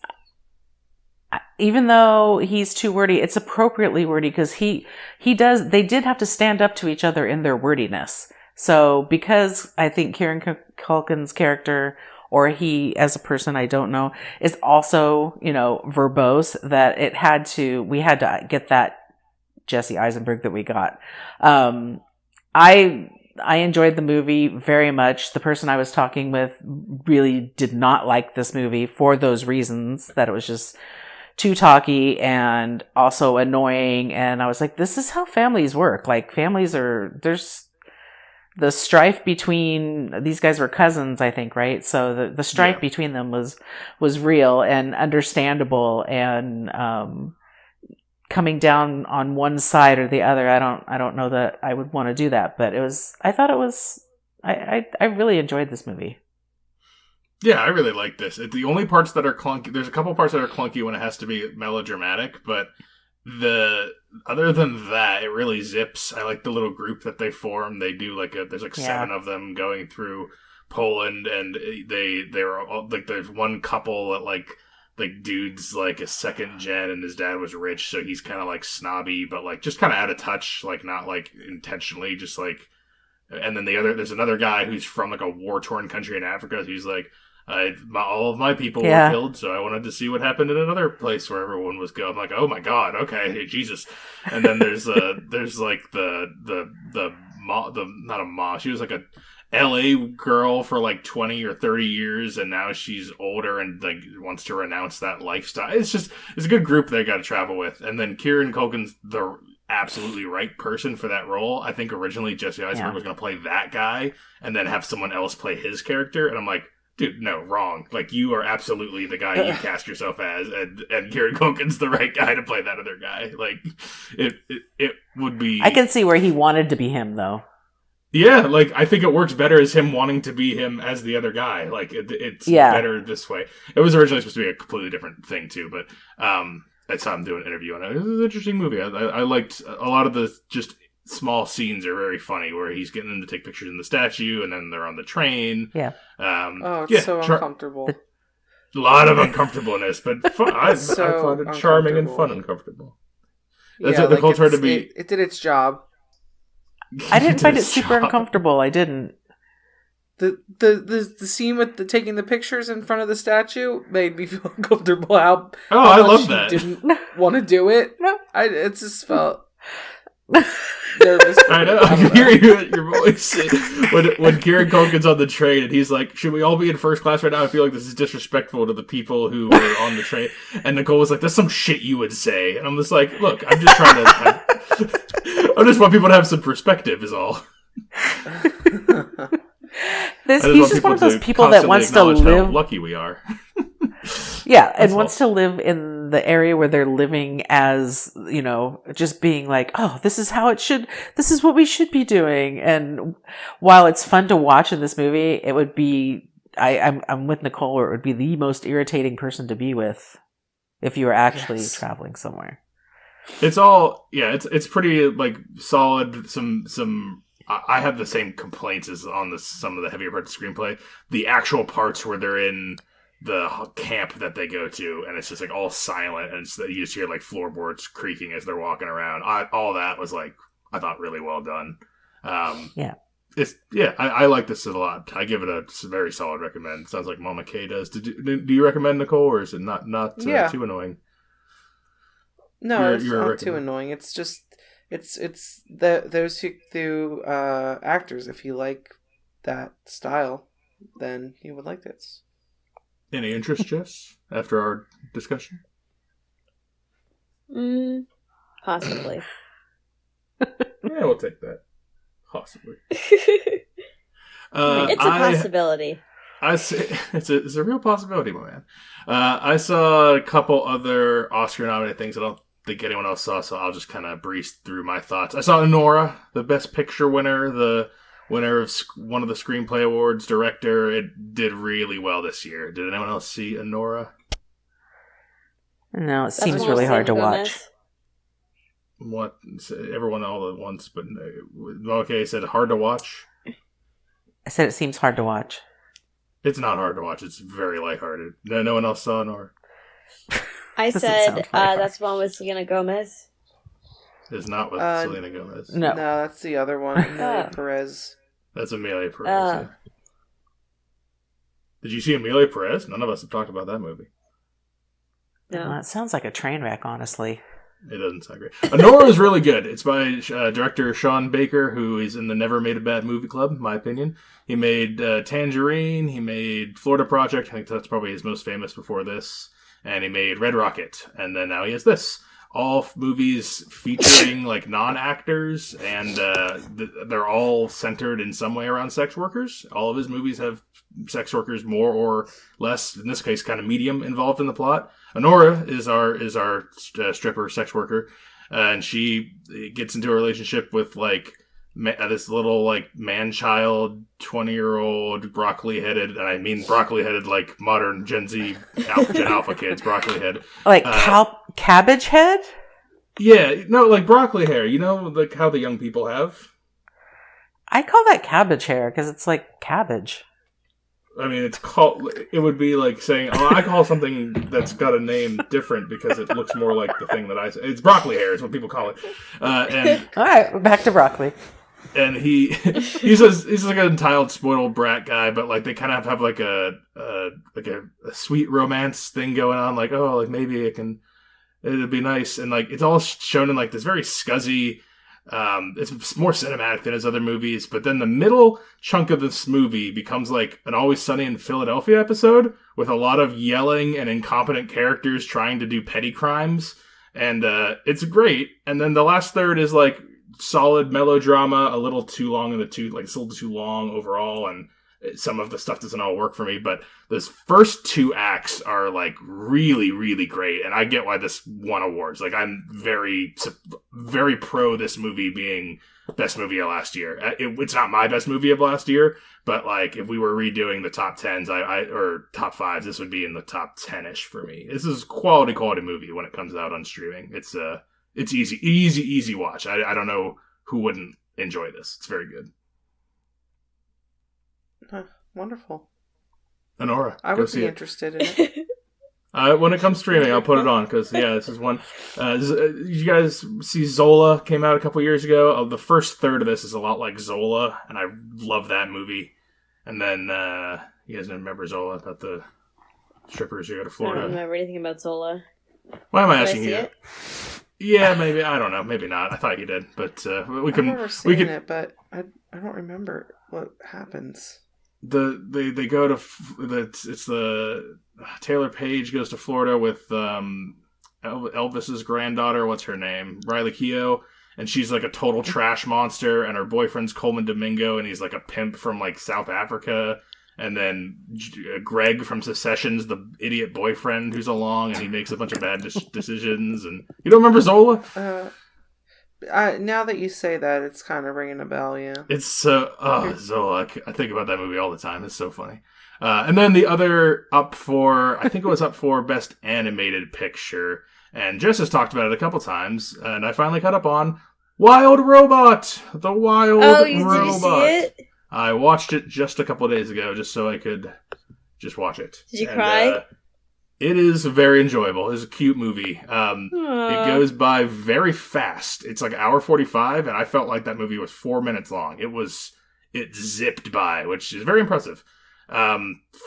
even though he's too wordy, it's appropriately wordy because they did have to stand up to each other in their wordiness. So because I think Kieran Culkin's character, or he as a person, I don't know, is also, verbose, that we had to get that Jesse Eisenberg that we got. I enjoyed the movie very much. The person I was talking with really did not like this movie for those reasons, that it was just too talky and also annoying. And I was like, this is how families work. Like, there's the strife between, these guys were cousins, I think, right? So the strife between them was real and understandable, and coming down on one side or the other, I don't know that I would want to do that, but I really enjoyed this movie. Yeah, I really like this. The only parts that are clunky, there's a couple parts that are clunky when it has to be melodramatic, but other than that, it really zips. I like the little group that they form. They do there's 7 of them going through Poland, and they're all like, there's one couple that like dude's like a second gen and his dad was rich, so he's kind of like snobby, but like just kind of out of touch, like not like intentionally, just like. And then there's another guy who's from like a war-torn country in Africa who's like, all of my people were killed, so I wanted to see what happened in another place where everyone was killed. I'm like, oh my god, okay, Jesus. And then there's like the not a mom, she was like a LA girl for like 20 or 30 years, and now she's older and like wants to renounce that lifestyle. It's a good group they got to travel with. And then Kieran Culkin's the absolutely right person for that role. I think originally Jesse Eisenberg was going to play that guy and then have someone else play his character, and I'm like, dude, no, wrong. Like, you are absolutely the guy you cast yourself as, and Kieran Culkin's the right guy to play that other guy. Like, it would be... I can see where he wanted to be him, though. Yeah, like, I think it works better as him wanting to be him as the other guy. Like, it's better this way. It was originally supposed to be a completely different thing, too, but I saw him do an interview on it. It was an interesting movie. I liked a lot of the just small scenes are very funny, where he's getting them to take pictures in the statue, and then they're on the train. Yeah. It's so uncomfortable. A lot of uncomfortableness, but fun. I find it charming and fun uncomfortable. That's what Nicole tried to be. It did its job. I didn't find it super uncomfortable. I didn't. The scene with taking the pictures in front of the statue made me feel uncomfortable. How I love that. Didn't want to do it. No, it just felt nervous. I know. I can hear you in your voice when Kieran Culkin's on the train and he's like, "Should we all be in first class right now? I feel like this is disrespectful to the people who are on the train." And Nicole was like, "That's some shit you would say." And I'm just like, "Look, I'm just trying to. I just want people to have some perspective. Is all." He's just one of those people that wants to live. How lucky we are. Yeah, and wants to live in the area where they're living as, just being like, oh, this is what we should be doing. And while it's fun to watch in this movie, it would be, I'm with Nicole, where it would be the most irritating person to be with if you were actually traveling somewhere. It's all, it's pretty, like, solid, I have the same complaints as on some of the heavier parts of the screenplay. The actual parts where they're in the camp that they go to, and it's just like all silent, and you just hear like floorboards creaking as they're walking around. All that was like, I thought, really well done. I like this a lot. I give it a very solid recommend. Sounds like Mama K does. Do you recommend, Nicole, or is it not too annoying? No, it's not too annoying. It's just it's those two actors. If you like that style, then you would like this. Any interest, Jess, after our discussion? Possibly. Yeah, we'll take that. Possibly. It's a possibility. I see. It's a real possibility, my man. I saw a couple other Oscar-nominated things I don't think anyone else saw, so I'll just kind of breeze through my thoughts. I saw Anora, the Best Picture winner, the winner of one of the Screenplay Awards, director. It did really well this year. Did anyone else see Anora? No, it seems really hard to watch. What? Everyone all at once, but okay, said hard to watch? I said it seems hard to watch. It's not hard to watch. It's very lighthearted. No one else saw Anora? I said that's one with Selena Gomez. It's not with Selena Gomez. No, that's the other one. Amelia Perez. That's Amelia Perez. Yeah. Did you see Amelia Perez? None of us have talked about that movie. No, it sounds like a train wreck, honestly. It doesn't sound great. Anora is really good. It's by director Sean Baker, who is in the Never Made a Bad Movie Club, in my opinion. He made Tangerine. He made Florida Project. I think that's probably his most famous before this. And he made Red Rocket. And then now he has this. All movies featuring like non-actors, and they're all centered in some way around sex workers. All of his movies have sex workers more or less, in this case, kind of medium, involved in the plot. Anora is our stripper sex worker, and she gets into a relationship with like this little like man-child 20-year-old broccoli-headed, and I mean broccoli-headed like modern Gen Z Gen Alpha kids, broccoli-head. Like cabbage head? Yeah, no, like broccoli hair. You know, like how the young people have? I call that cabbage hair because it's like cabbage. I mean, it would be like saying, I call something that's got a name different because it looks more like the thing that I say. It's broccoli hair is what people call it. And all right, we're back to broccoli. And he's like an entitled, spoiled brat guy, but like they kind of have like a sweet romance thing going on. Like, oh, like maybe it'd be nice. And like, it's all shown in like this very scuzzy, it's more cinematic than his other movies. But then the middle chunk of this movie becomes like an Always Sunny in Philadelphia episode with a lot of yelling and incompetent characters trying to do petty crimes. And it's great. And then the last third is like solid melodrama, a little too long in the tooth, like it's a little too long overall, and some of the stuff doesn't all work for me, but those first 2 acts are like really, really great, and I get why this won awards. Like, I'm very, very pro this movie being best movie of last year. It's not my best movie of last year, but like if we were redoing the top 10s, or top 5s, this would be in the top 10ish for me. This is quality movie when it comes out on streaming. It's easy watch. I don't know who wouldn't enjoy this. It's very good. Wonderful. Anora, I would be interested in it. When it comes streaming, I'll put it on because this is one. You guys see Zola came out a couple years ago. The first third of this is a lot like Zola, and I love that movie. And then you guys remember Zola about the strippers who go to Florida? I don't remember anything about Zola. Why am I asking you? It? Yeah, maybe. I don't know. Maybe not. I thought you did, but I've never seen it, but I don't remember what happens. They go to it's the Taylor Page goes to Florida with Elvis's granddaughter. What's her name? Riley Keough, and she's like a total trash monster, and her boyfriend's Coleman Domingo, and he's like a pimp from like South Africa. And then Greg from Secession's the idiot boyfriend who's along, and he makes a bunch of bad decisions. And you don't remember Zola? Now that you say that, it's kind of ringing a bell, yeah. It's Zola. I think about that movie all the time. It's so funny. And then the other I think it was up for Best Animated Picture. And Jess has talked about it a couple times, and I finally caught up on Wild Robot. The Wild Robot. Did you see it? I watched it just a couple of days ago, just so I could just watch it. Did you cry? It is very enjoyable. It's a cute movie. It goes by very fast. It's like 1:45, and I felt like that movie was 4 minutes long. It zipped by, which is very impressive.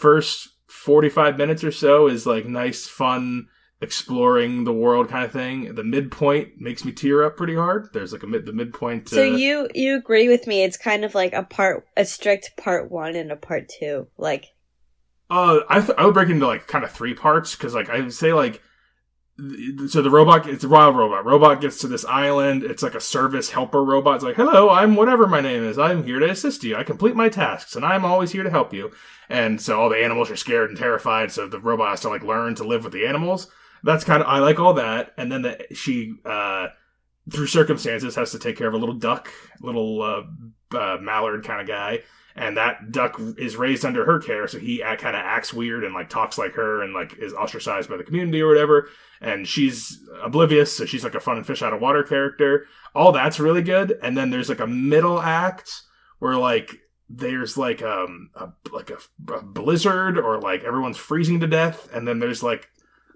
First 45 minutes or so is like nice, fun, exploring the world kind of thing. The midpoint makes me tear up pretty hard. There's like the midpoint. So you agree with me? It's kind of like a strict part 1 and a part 2, like. I would break it into like kind of 3 parts because like I would say like so the robot, it's a wild robot. Robot gets to this island. It's like a service helper robot. It's like, hello, I'm whatever my name is. I'm here to assist you. I complete my tasks and I'm always here to help you. And so all the animals are scared and terrified. So the robot has to like learn to live with the animals. That's kind of, I like all that. And then she, through circumstances, has to take care of a little duck, mallard kind of guy. And that duck is raised under her care, so he kind of acts weird and like talks like her and like is ostracized by the community or whatever. And she's oblivious, so she's like a fun and fish out of water character. All that's really good. And then there's like a middle act where like there's like a blizzard or like everyone's freezing to death, and then there's like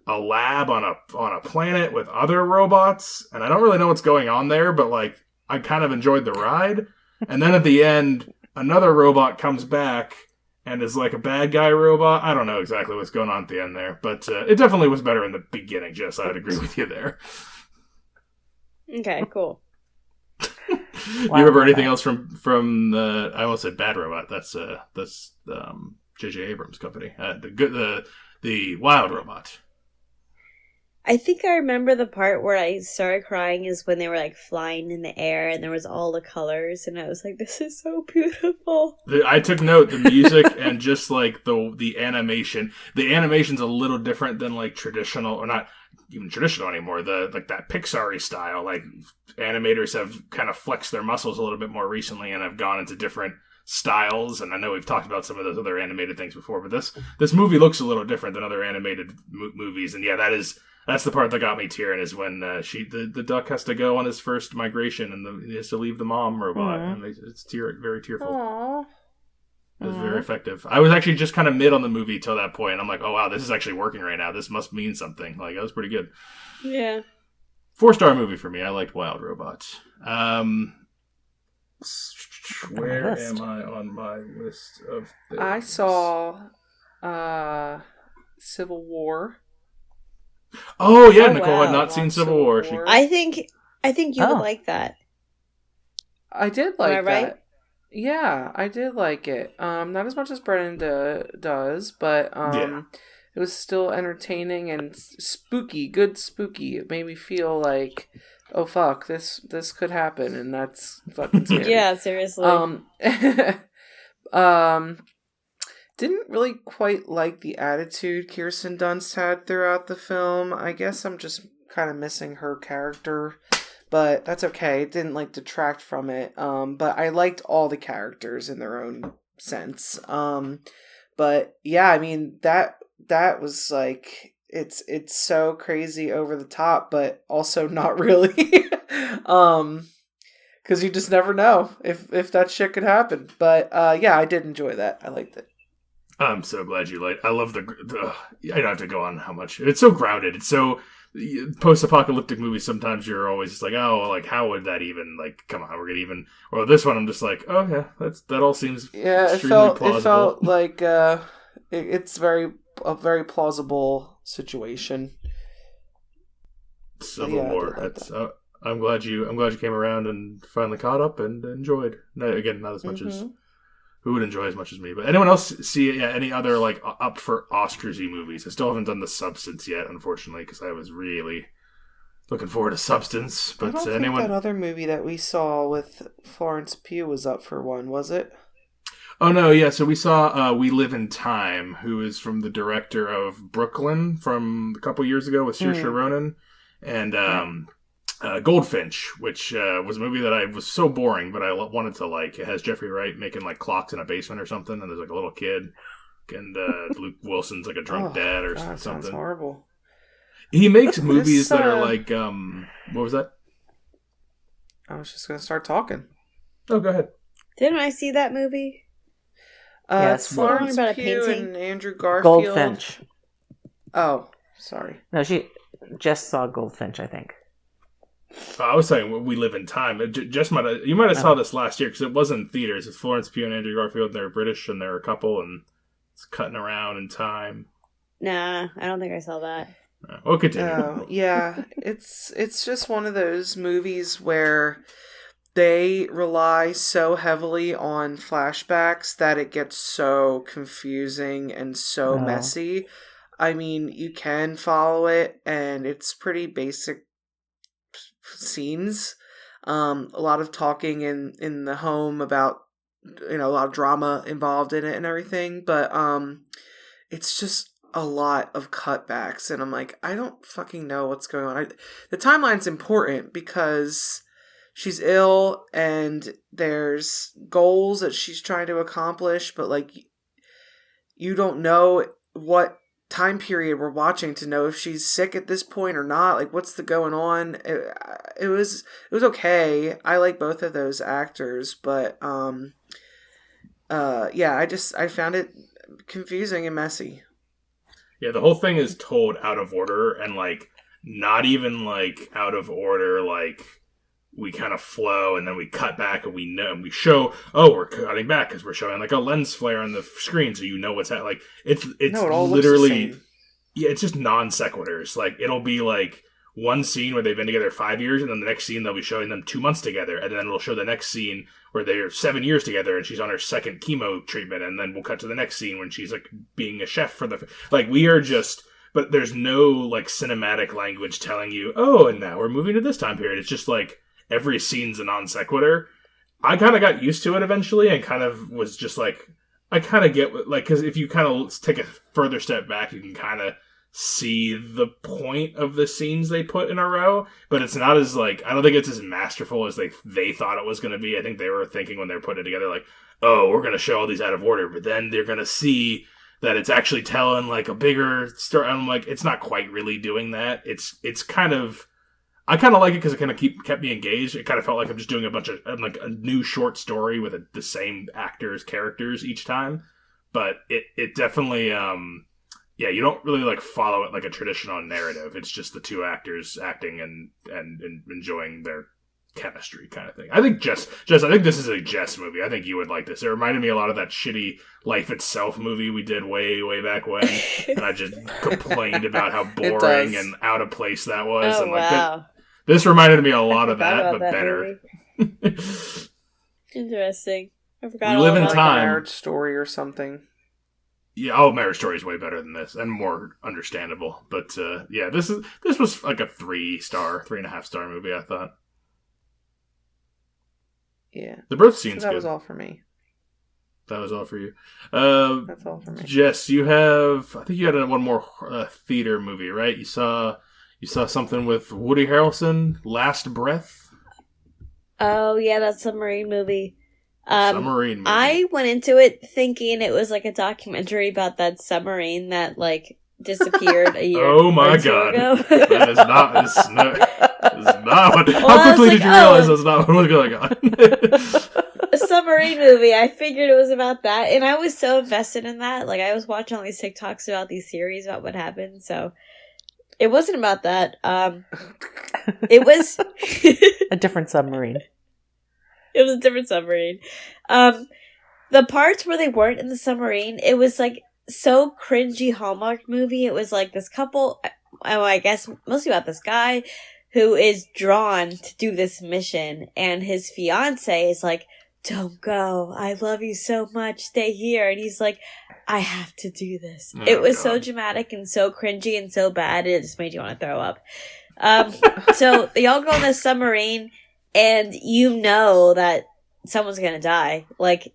a lab on a planet with other robots, and I don't really know what's going on there, but like I kind of enjoyed the ride. And then at the end, another robot comes back and is like a bad guy robot. I don't know exactly what's going on at the end there, but it definitely was better in the beginning, Jess. I'd agree with you there. Okay, cool. You remember anything else from the? I almost said Bad Robot. That's J.J. Abrams' company. The Wild Robot. I think I remember the part where I started crying is when they were like flying in the air and there was all the colors and I was like, this is so beautiful. I took note, the music and just like the animation. The animation's a little different than like traditional, or not even traditional anymore. Like that Pixar-y style. Like animators have kind of flexed their muscles a little bit more recently and have gone into different styles, and I know we've talked about some of those other animated things before, but this movie looks a little different than other animated movies, and yeah, that's the part that got me tearing, is when the duck has to go on his first migration and he has to leave the mom robot, and it's very tearful. Aww. It was very effective. I was actually just kind of mid on the movie till that point, and I'm like, oh wow, this is actually working right now. This must mean something. Like, that was pretty good. Yeah. 4-star movie for me. I liked Wild Robot. Where am I on my list of things? I saw Civil War. Oh yeah, Nicole had not seen Civil War. I think you would like that. I did like Am I right? that. Yeah, I did like it. Not as much as Brennan does, but it was still entertaining and spooky. Good spooky. It made me feel like, oh fuck, this could happen, and that's fucking scary. Yeah, seriously. didn't really quite like the attitude Kirsten Dunst had throughout the film. I guess I'm just kind of missing her character, but that's okay. It didn't like detract from it. But I liked all the characters in their own sense. But yeah, I mean that was like it's so crazy over the top, but also not really. Because you just never know if that shit could happen. But yeah, I did enjoy that. I liked it. I'm so glad you liked. I love the. I don't have to go on how much. It's so grounded. It's so post-apocalyptic movies. Sometimes you're always just like, oh, like how would that even like? Come on, we're gonna even. Or this one, I'm just like, oh yeah, that all seems extremely plausible. It felt like it's a very plausible situation. Civil War. That's. I'm glad you came around and finally caught up and enjoyed. Again, not as much as who would enjoy as much as me, but anyone else see any other like up for Oscars-y movies? I still haven't done The Substance yet, unfortunately, because I was really looking forward to Substance. But I don't think that other movie that we saw with Florence Pugh was up for one, was it? Oh no, yeah. So we saw We Live in Time, who is from the director of Brooklyn from a couple years ago with Saoirse Ronan, and Goldfinch, which was a movie that I was so boring, but I wanted to like. It has Jeffrey Wright making like clocks in a basement or something, and there's like a little kid, and Luke Wilson's like a drunk dad or something. Sounds horrible. He makes movies that are like, what was that? I was just gonna start talking. Oh, go ahead. Didn't I see that movie? It's Florence Pugh and Andrew Garfield. Goldfinch. Oh, sorry. No, she just saw Goldfinch, I think. I was saying We Live in Time. You might have saw this last year because it was in theaters. It's Florence Pugh and Andrew Garfield, and they're British, and they're a couple, and it's cutting around in time. Nah, I don't think I saw that. We'll continue. Yeah, it's just one of those movies where they rely so heavily on flashbacks that it gets so confusing and so messy. I mean, you can follow it, and it's pretty basic scenes. A lot of talking in the home about, a lot of drama involved in it and everything, but it's just a lot of cutbacks, and I'm like, I don't fucking know what's going on. The timeline's important because she's ill and there's goals that she's trying to accomplish, but like you don't know what time period we're watching to know if she's sick at this point or not. Like, what's the going on? It was okay. I like both of those actors, but yeah, I found it confusing and messy. Yeah, the whole thing is told out of order, and like not even like out of order, like we kind of flow and then we cut back and we show, we're cutting back because we're showing like a lens flare on the screen, so you know what's happening. Like it's no, it all literally looks the same. Yeah, it's just non sequiturs. Like it'll be like one scene where they've been together 5 years, and then the next scene they'll be showing them 2 months together, and then it'll show the next scene where they're 7 years together and she's on her second chemo treatment, and then we'll cut to the next scene when she's like being a chef for the we are just. But there's no like cinematic language telling you, and now we're moving to this time period. It's just like every scene's a non sequitur. I kind of got used to it eventually, and kind of was just like, I kind of get like, because if you kind of take a further step back, you can kind of see the point of the scenes they put in a row, but it's not as like, I don't think it's as masterful as they thought it was going to be. I think they were thinking when they were putting it together, like, we're going to show all these out of order, but then they're going to see that it's actually telling like a bigger story. I'm like, it's not quite really doing that. It's kind of, I kind of like it because it kind of kept me engaged. It kind of felt like I'm just doing a bunch of like a new short story with the same actors, characters each time. But it definitely, you don't really like follow it like a traditional narrative. It's just the two actors acting and enjoying their chemistry kind of thing. I think Jess, I think this is a Jess movie. I think you would like this. It reminded me a lot of that shitty Life Itself movie we did way back when, and I just complained about how boring and out of place that was. Oh, and like wow. this reminded me a lot of that, but better. Interesting. I forgot. We Live in Time. Time. Marriage Story or something. Yeah, Marriage Story is way better than this and more understandable. But this was like a 3.5 star movie, I thought. Yeah. The birth scene's that good. Was all for me. That was all for you. That's all for me. Jess, I think you had one more theater movie, right? You saw something with Woody Harrelson, Last Breath? Oh, yeah, that submarine movie. Submarine movie. I went into it thinking it was like a documentary about that submarine that, like, disappeared a year oh my god. Ago. That is not what... How quickly did you realize that's not what was going on? A submarine movie. I figured it was about that, and I was so invested in that. Like, I was watching all these TikToks about these series about what happened, so it wasn't about that. It was a different submarine. It was a different submarine. The parts where they weren't in the submarine, it was like so cringy Hallmark movie. It was like this couple, I guess mostly about this guy who is drawn to do this mission, and his fiance is like, "Don't go. I love you so much. Stay here." And he's like, "I have to do this." It was so dramatic and so cringy and so bad, it just made you want to throw up. So they all go on this submarine, and you know that someone's gonna die. Like,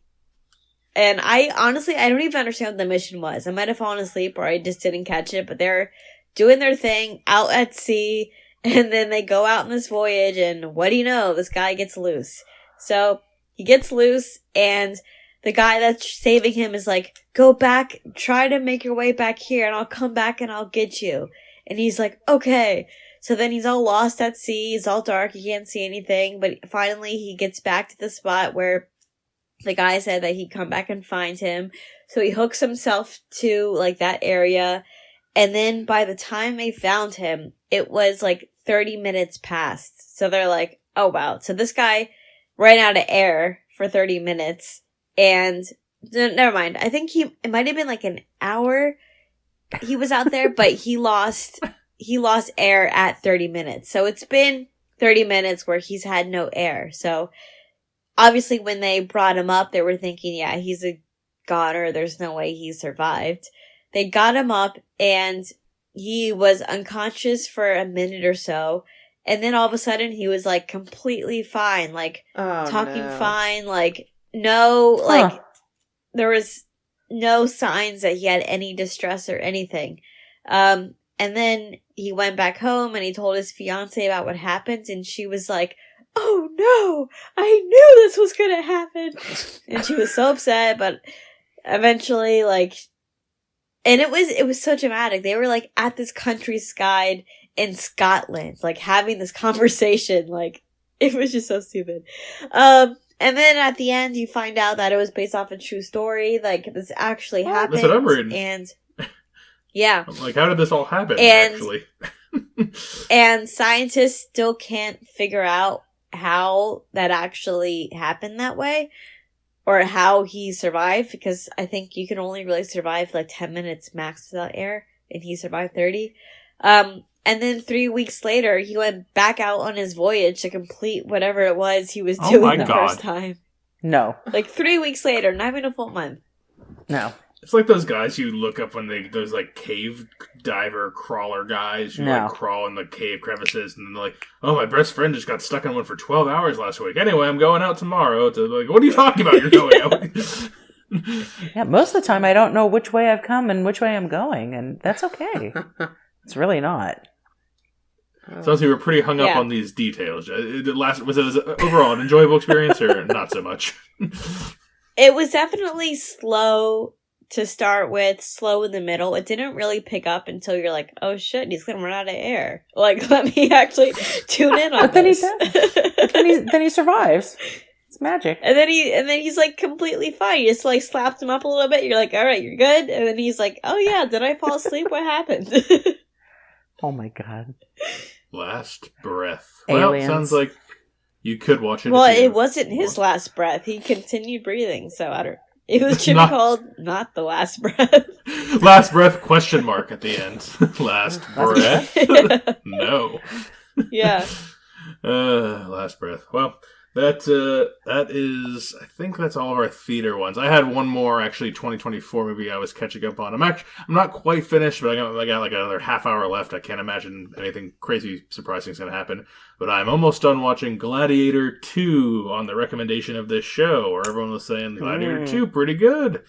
and I don't even understand what the mission was. I might have fallen asleep or I just didn't catch it, but they're doing their thing out at sea, and then they go out on this voyage, and what do you know? This guy gets loose. So he gets loose, and the guy that's saving him is like, "Go back, try to make your way back here, and I'll come back and I'll get you." And he's like, "Okay." So then he's all lost at sea, it's all dark, he can't see anything, but finally he gets back to the spot where the guy said that he'd come back and find him. So he hooks himself to, like, that area, and then by the time they found him, it was like 30 minutes past. So they're like, "Oh wow." So this guy ran out of air for 30 minutes, and never mind. I think it might have been like an hour he was out there, but he lost air at 30 minutes. So it's been 30 minutes where he's had no air. So obviously when they brought him up, they were thinking, yeah, he's a goner. There's no way he survived. They got him up, and he was unconscious for a minute or so. And then all of a sudden he was like completely fine, like talking fine, like no, like there was no signs that he had any distress or anything. And then he went back home and he told his fiance about what happened, and she was like, "Oh no, I knew this was gonna happen." And she was so upset, but eventually, like, and it was so dramatic. They were like at this countryside in Scotland, like having this conversation, like it was just so stupid. And then at the end you find out that it was based off a true story, like this actually happened. That's what I'm reading. And yeah. I'm like, how did this all happen, actually? And scientists still can't figure out how that actually happened that way, or how he survived, because I think you can only really survive like 10 minutes max without air, and he survived 30. And then 3 weeks later, he went back out on his voyage to complete whatever it was he was doing the first time. No. Like 3 weeks later, not even a full month. No. It's like those guys you look up when those like cave diver crawler guys who like crawl in the cave crevices, and then they're like, "Oh, my best friend just got stuck in one for 12 hours last week. Anyway, I'm going out tomorrow." To like, what are you talking about? You're going out. Yeah, most of the time I don't know which way I've come and which way I'm going, and that's okay. It's really not. Sounds like you were pretty hung up on these details. Was it overall an enjoyable experience, or not so much? It was definitely slow to start with, slow in the middle. It didn't really pick up until you're like, "Oh shit, he's gonna run out of air. Like, let me actually tune in on this." Then he survives. It's magic. And then he's like completely fine. You just like slapped him up a little bit. You're like, "All right, you're good." And then he's like, "Oh yeah, did I fall asleep? What happened?" Oh my god. Last breath. Aliens. Well, sounds like you could watch it. Well, it wasn't his last breath. He continued breathing, so I don't. It was should be called Not the Last Breath. Last breath, question mark at the end. Last breath? No. Yeah. Last breath. Well, That is, I think that's all of our theater ones. I had one more, actually, 2024 movie I was catching up on. I'm not quite finished, but I got like another half hour left. I can't imagine anything crazy surprising is going to happen. But I'm almost done watching Gladiator 2 on the recommendation of this show, where everyone was saying Gladiator 2 pretty good.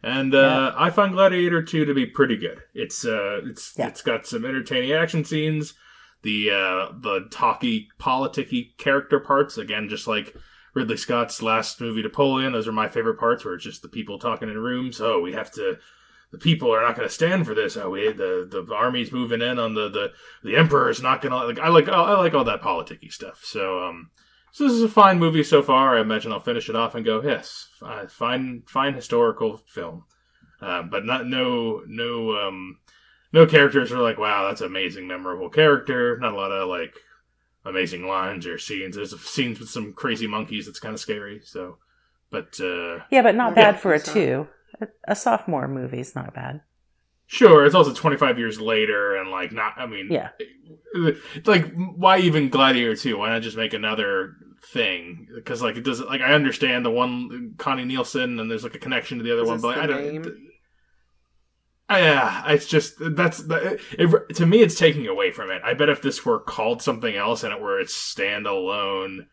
And I find Gladiator 2 to be pretty good. It's got some entertaining action scenes. The talky, politicky character parts, again, just like Ridley Scott's last movie, Napoleon, those are my favorite parts, where it's just the people talking in rooms. Oh, the people are not going to stand for this. Oh, the army's moving in on the emperor's not going to, like, I like all that politicky stuff. So this is a fine movie so far. I imagine I'll finish it off and go, yes, fine historical film. But no characters are like, wow, that's an amazing, memorable character. Not a lot of, like, amazing lines or scenes. There's scenes with some crazy monkeys that's kind of scary. So, but but not bad for a 2. A sophomore movie's not bad. Sure, it's also 25 years later, and like not. I mean, like, why even Gladiator 2? Why not just make another thing? Because like it doesn't. Like, I understand the one Connie Nielsen, and there's like a connection to the other one, but like, I don't. Yeah, it's just to me, it's taking away from it. I bet if this were called something else and it were its standalone,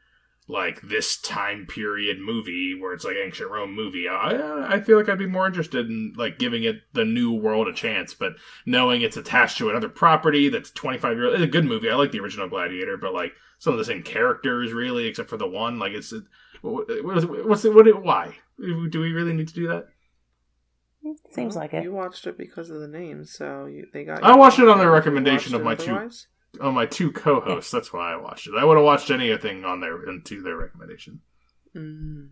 like this time period movie where it's like ancient Rome movie, I feel like I'd be more interested in like giving it the new world a chance. But knowing it's attached to another property that's 25 years, it's a good movie. I like the original Gladiator, but like some of the same characters, really, except for the one. Like, why do we really need to do that? Seems like it. You watched it because of the name, so they got. I watched it on the recommendation of my two co-hosts. That's why I watched it. I would have watched anything on their recommendation. Mm.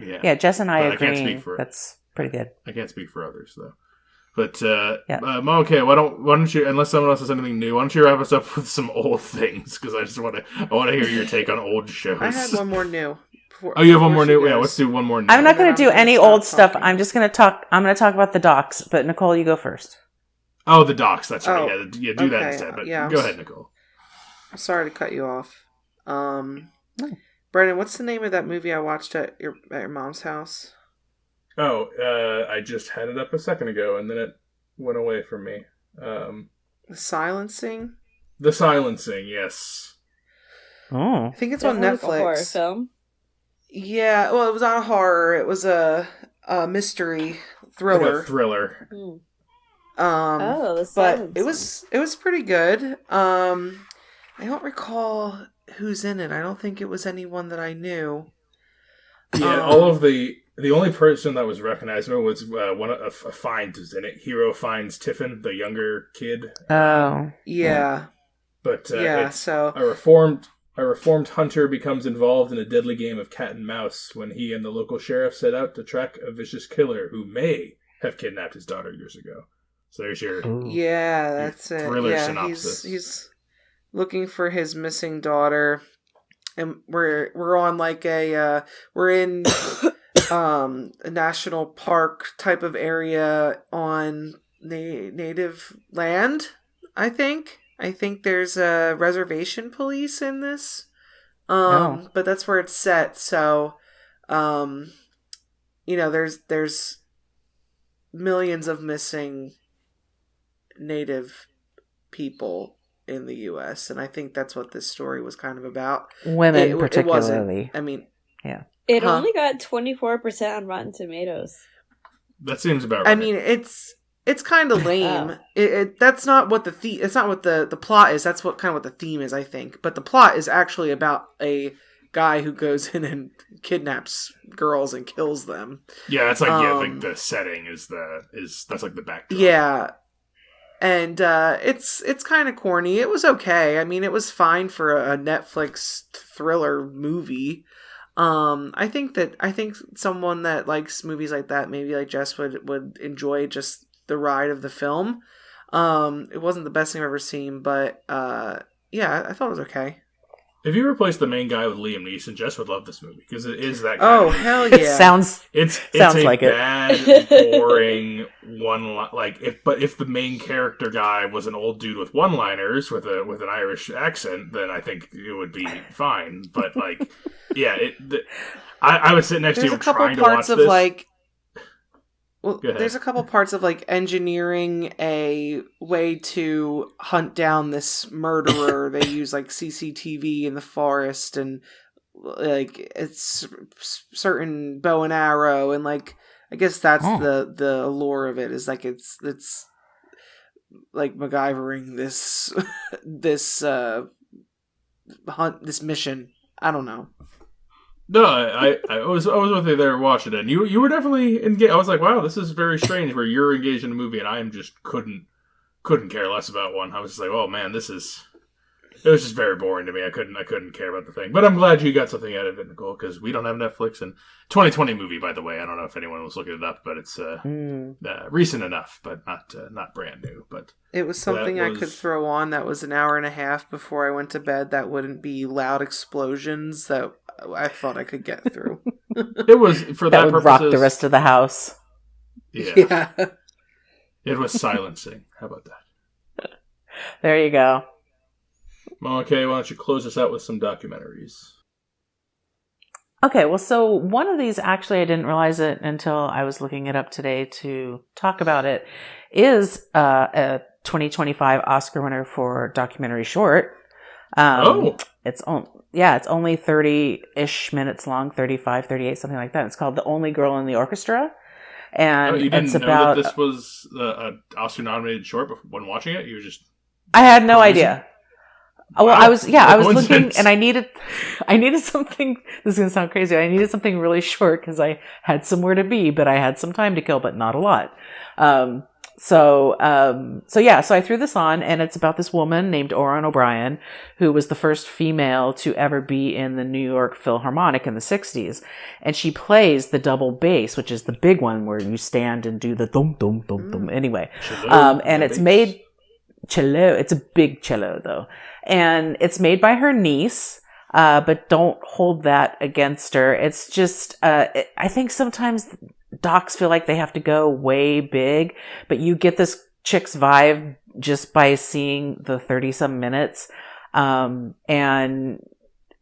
Yeah, Jess and I agree. I can't speak for that's pretty good. I can't speak for others though. But okay, why don't you? Unless someone else has anything new, why don't you wrap us up with some old things? Because I want to hear your take on old shows. I had one more new. You have one more new? Yeah, let's do one more new. I'm not going to do any old stuff. I'm just going to talk. I'm going to talk about the docs. But Nicole, you go first. Oh, the docs. That's right. Yeah, do that instead. But go ahead, Nicole. I'm sorry to cut you off. Brennan, what's the name of that movie I watched at your mom's house? Oh, I just had it up a second ago, and then it went away from me. The Silencing? The Silencing, yes. Oh. I think it's on Netflix. A horror film? Yeah, well, it was not a horror. It was a mystery thriller. Like a thriller. Mm. The Silencing. But it was pretty good. I don't recall who's in it. I don't think it was anyone that I knew. Yeah, all of the only person that was recognizable was a Fiennes was in it. Hero finds Tiffin, the younger kid. Oh, yeah. But so a reformed hunter becomes involved in a deadly game of cat and mouse when he and the local sheriff set out to track a vicious killer who may have kidnapped his daughter years ago. So there's your that's it. Thriller yeah, synopsis. He's looking for his missing daughter, and we're on like we're in a national park type of area on native land. I think there's a reservation police in this, but that's where it's set. So, there's millions of missing Native people in the U.S., and I think that's what this story was kind of about. Women, particularly. It only got 24% on Rotten Tomatoes. That seems about right. I mean, it's kind of lame. That's not what it's not what the plot is. That's what the theme is, I think. But the plot is actually about a guy who goes in and kidnaps girls and kills them. Yeah, that's like the setting that's like the backdrop. Yeah. And it's kind of corny. It was okay. I mean, it was fine for a Netflix thriller movie. I think someone that likes movies like that, maybe like Jess would enjoy just the ride of the film. It wasn't the best thing I've ever seen, but I thought it was okay. If you replace the main guy with Liam Neeson, Jess would love this movie because it is that kind of movie. Hell yeah! It sounds like bad, boring if the main character guy was an old dude with one-liners with an Irish accent, then I think it would be fine. But like Yeah, I was sitting next to you trying to watch this. There's a couple parts of like engineering a way to hunt down this murderer. They use like CCTV in the forest, and like it's certain bow and arrow, and like I guess that's the allure of it, is like it's like MacGyvering this this mission. I don't know. No, I was with you there watching it, and you were definitely engaged. I was like, wow, this is very strange where you're engaged in a movie and I am just couldn't care less about one. I was just like, oh man, it was just very boring to me. I couldn't care about the thing. But I'm glad you got something out of it, Nicole, because we don't have Netflix. And 2020 movie, by the way. I don't know if anyone was looking it up, but it's recent enough, but not brand new. But it was something I could throw on that was an hour and a half before I went to bed. That wouldn't be loud explosions that I thought I could get through. It was for that would purposes, rock the rest of the house. Yeah. It was silencing. How about that? There you go. Okay, why don't you close us out with some documentaries? Okay, well, so one of these, actually, I didn't realize it until I was looking it up today to talk about it, is a 2025 Oscar winner for documentary short. It's only 30-ish minutes long, 35, 38, something like that. It's called The Only Girl in the Orchestra. And you didn't it's know about that this was an Oscar-nominated short when watching it? You were just... I had no idea. Wow. Well, I was looking, and I needed something. This is gonna sound crazy. I needed something really short because I had somewhere to be, but I had some time to kill, but not a lot. So I threw this on, and it's about this woman named Orrin O'Brien, who was the first female to ever be in the New York Philharmonic in the 60s. And she plays the double bass, which is the big one where you stand and do the dum dum dum dum. Anyway, and it's made cello. It's a big cello though. And it's made by her niece, but don't hold that against her. It's just, I think sometimes docs feel like they have to go way big, but you get this chick's vibe just by seeing the 30-some minutes. And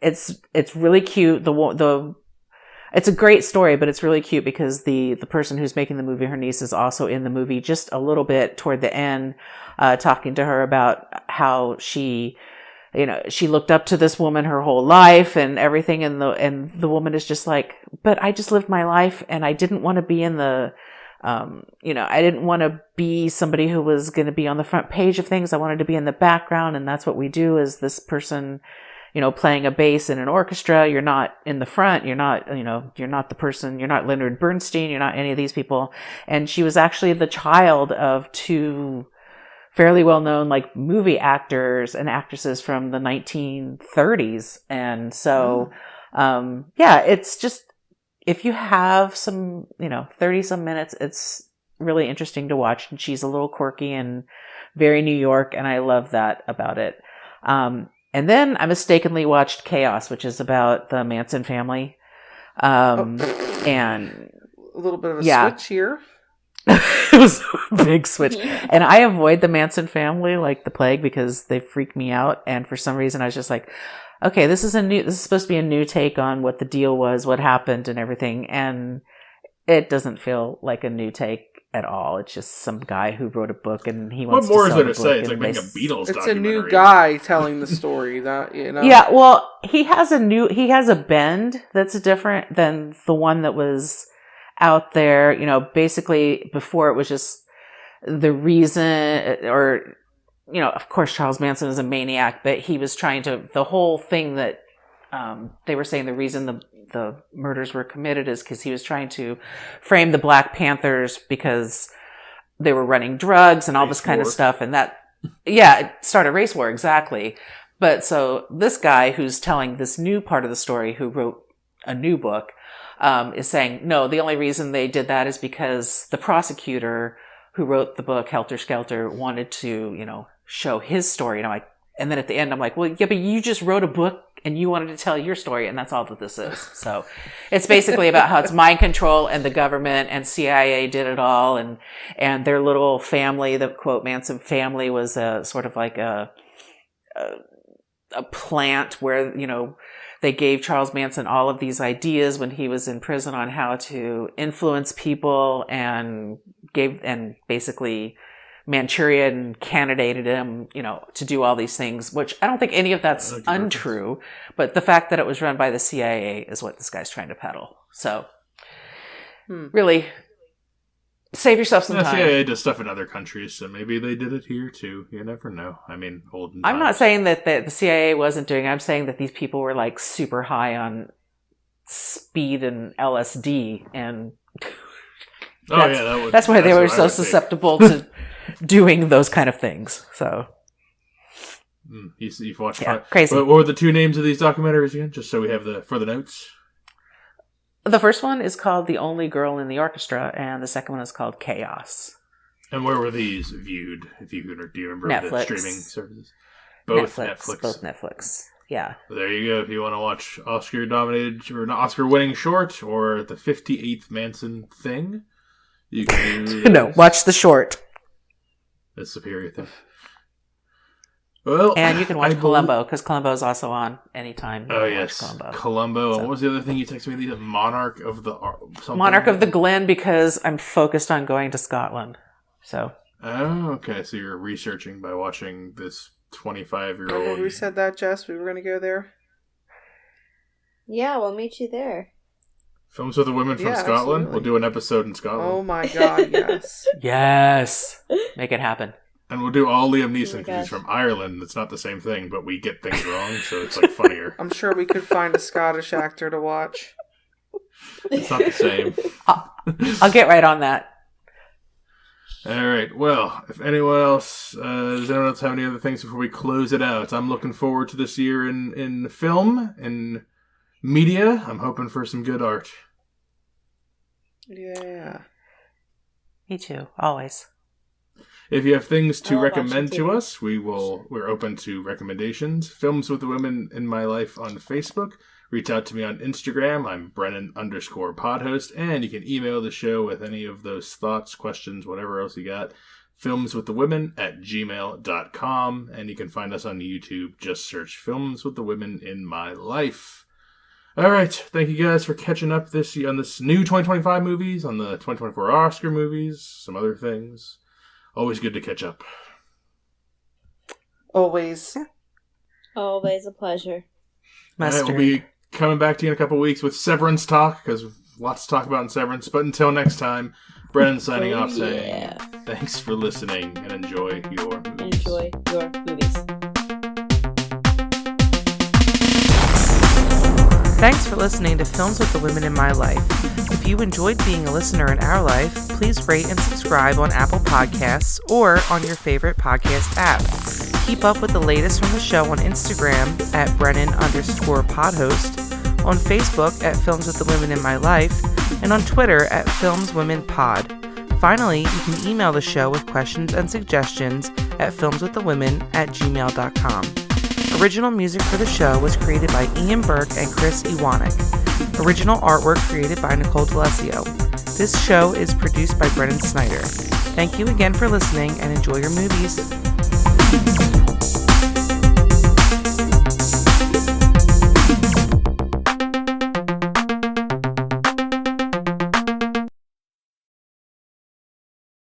it's really cute. It's a great story, but it's really cute because the person who's making the movie, her niece, is also in the movie just a little bit toward the end, talking to her about how she looked up to this woman her whole life and everything. And the woman is just like, but I just lived my life and I didn't want to be in the, I didn't want to be somebody who was going to be on the front page of things. I wanted to be in the background. And that's what we do as this person, playing a bass in an orchestra. You're not in the front. You're not the person, you're not Leonard Bernstein. You're not any of these people. And she was actually the child of two fairly well-known like movie actors and actresses from the 1930s. And so, it's just, if you have some, 30 some minutes, it's really interesting to watch. And she's a little quirky and very New York. And I love that about it. And then I mistakenly watched Chaos, which is about the Manson family. And a little bit of a switch here. It was a big switch. And I avoid the Manson family like the plague because they freak me out. And for some reason I was just like, okay, this is supposed to be a new take on what the deal was, what happened and everything. And it doesn't feel like a new take at all. It's just some guy who wrote a book and he wants to sell the book. What more is there to say? It's like making a Beatles documentary. It's a new guy telling the story that, Yeah, well, he has a bend that's different than the one that was out there, basically before it was just the reason, or, of course Charles Manson is a maniac, but he was trying to, the whole thing that they were saying the reason the murders were committed is because he was trying to frame the Black Panthers because they were running drugs and all this kind of stuff. And that, it started a race war, exactly. But so this guy who's telling this new part of the story, who wrote a new book, is saying, no, the only reason they did that is because the prosecutor who wrote the book, Helter Skelter, wanted to, show his story. And then at the end, I'm like, well, yeah, but you just wrote a book and you wanted to tell your story, and that's all that this is. So it's basically about how it's mind control and the government and CIA did it all. And their little family, the quote Manson family, was sort of like a plant where, they gave Charles Manson all of these ideas when he was in prison on how to influence people, and basically Manchurian candidated him, to do all these things, which I don't think any of that's untrue, but the fact that it was run by the CIA is what this guy's trying to peddle. So really, save yourself some time. The CIA does stuff in other countries, so maybe they did it here too. You never know. I mean, olden times. I'm not saying that the CIA wasn't doing it. I'm saying that these people were like super high on speed and LSD, and that's why they were so susceptible to doing those kind of things. So you've watched crazy. What were the two names of these documentaries again? Just so we have for the notes. The first one is called The Only Girl in the Orchestra, and the second one is called Chaos. And where were these viewed? Do you remember Netflix. The streaming services? Both Netflix. Both Netflix. Yeah. There you go. If you want to watch Oscar-nominated or Oscar-winning short or the 58th Manson thing, you can do no, watch the short. The superior thing. Well, and you can watch Columbo, because Columbo is also on anytime. Oh, yes. Columbo. So. What was the other thing you texted me? The Monarch of the something? Monarch of the Glen, because I'm focused on going to Scotland. So. Oh, okay. So you're researching by watching this 25-year-old. Remember we said that, Jess? We were going to go there? Yeah, we'll meet you there. Films with the women from Scotland? Absolutely. We'll do an episode in Scotland. Oh my god, yes. Yes. Make it happen. And we'll do all Liam Neeson because he's from Ireland. It's not the same thing, but we get things wrong, so it's like funnier. I'm sure we could find a Scottish actor to watch. It's not the same. I'll get right on that. All right. Well, if anyone else, does anyone else have any other things before we close it out? I'm looking forward to this year in film and media. I'm hoping for some good art. Yeah. Me too. Always. If you have things to recommend to us, we're open to recommendations. Films with the Women in My Life on Facebook. Reach out to me on Instagram. I'm Brennan_podhost. And you can email the show with any of those thoughts, questions, whatever else you got. filmswiththewomen@gmail.com. And you can find us on YouTube. Just search Films with the Women in My Life. All right. Thank you guys for catching up on this new 2025 movies, on the 2024 Oscar movies, some other things. Always good to catch up. Always. Always a pleasure. All right, we'll be coming back to you in a couple weeks with Severance talk, because lots to talk about in Severance. But until next time, Brennan signing off saying thanks for listening and enjoy your movies. Thanks for listening to Films with the Women in My Life. If you enjoyed being a listener in our life, please rate and subscribe on Apple Podcasts or on your favorite podcast app. Keep up with the latest from the show on Instagram at Brennan_podhost, on Facebook at Films with the Women in My Life, and on Twitter at FilmsWomenPod. Finally, you can email the show with questions and suggestions at filmswiththewomen@gmail.com. Original music for the show was created by Ian Burke and Chris Iwanek. Original artwork created by Nicole D'Alessio. This show is produced by Brennan Snyder. Thank you again for listening and enjoy your movies.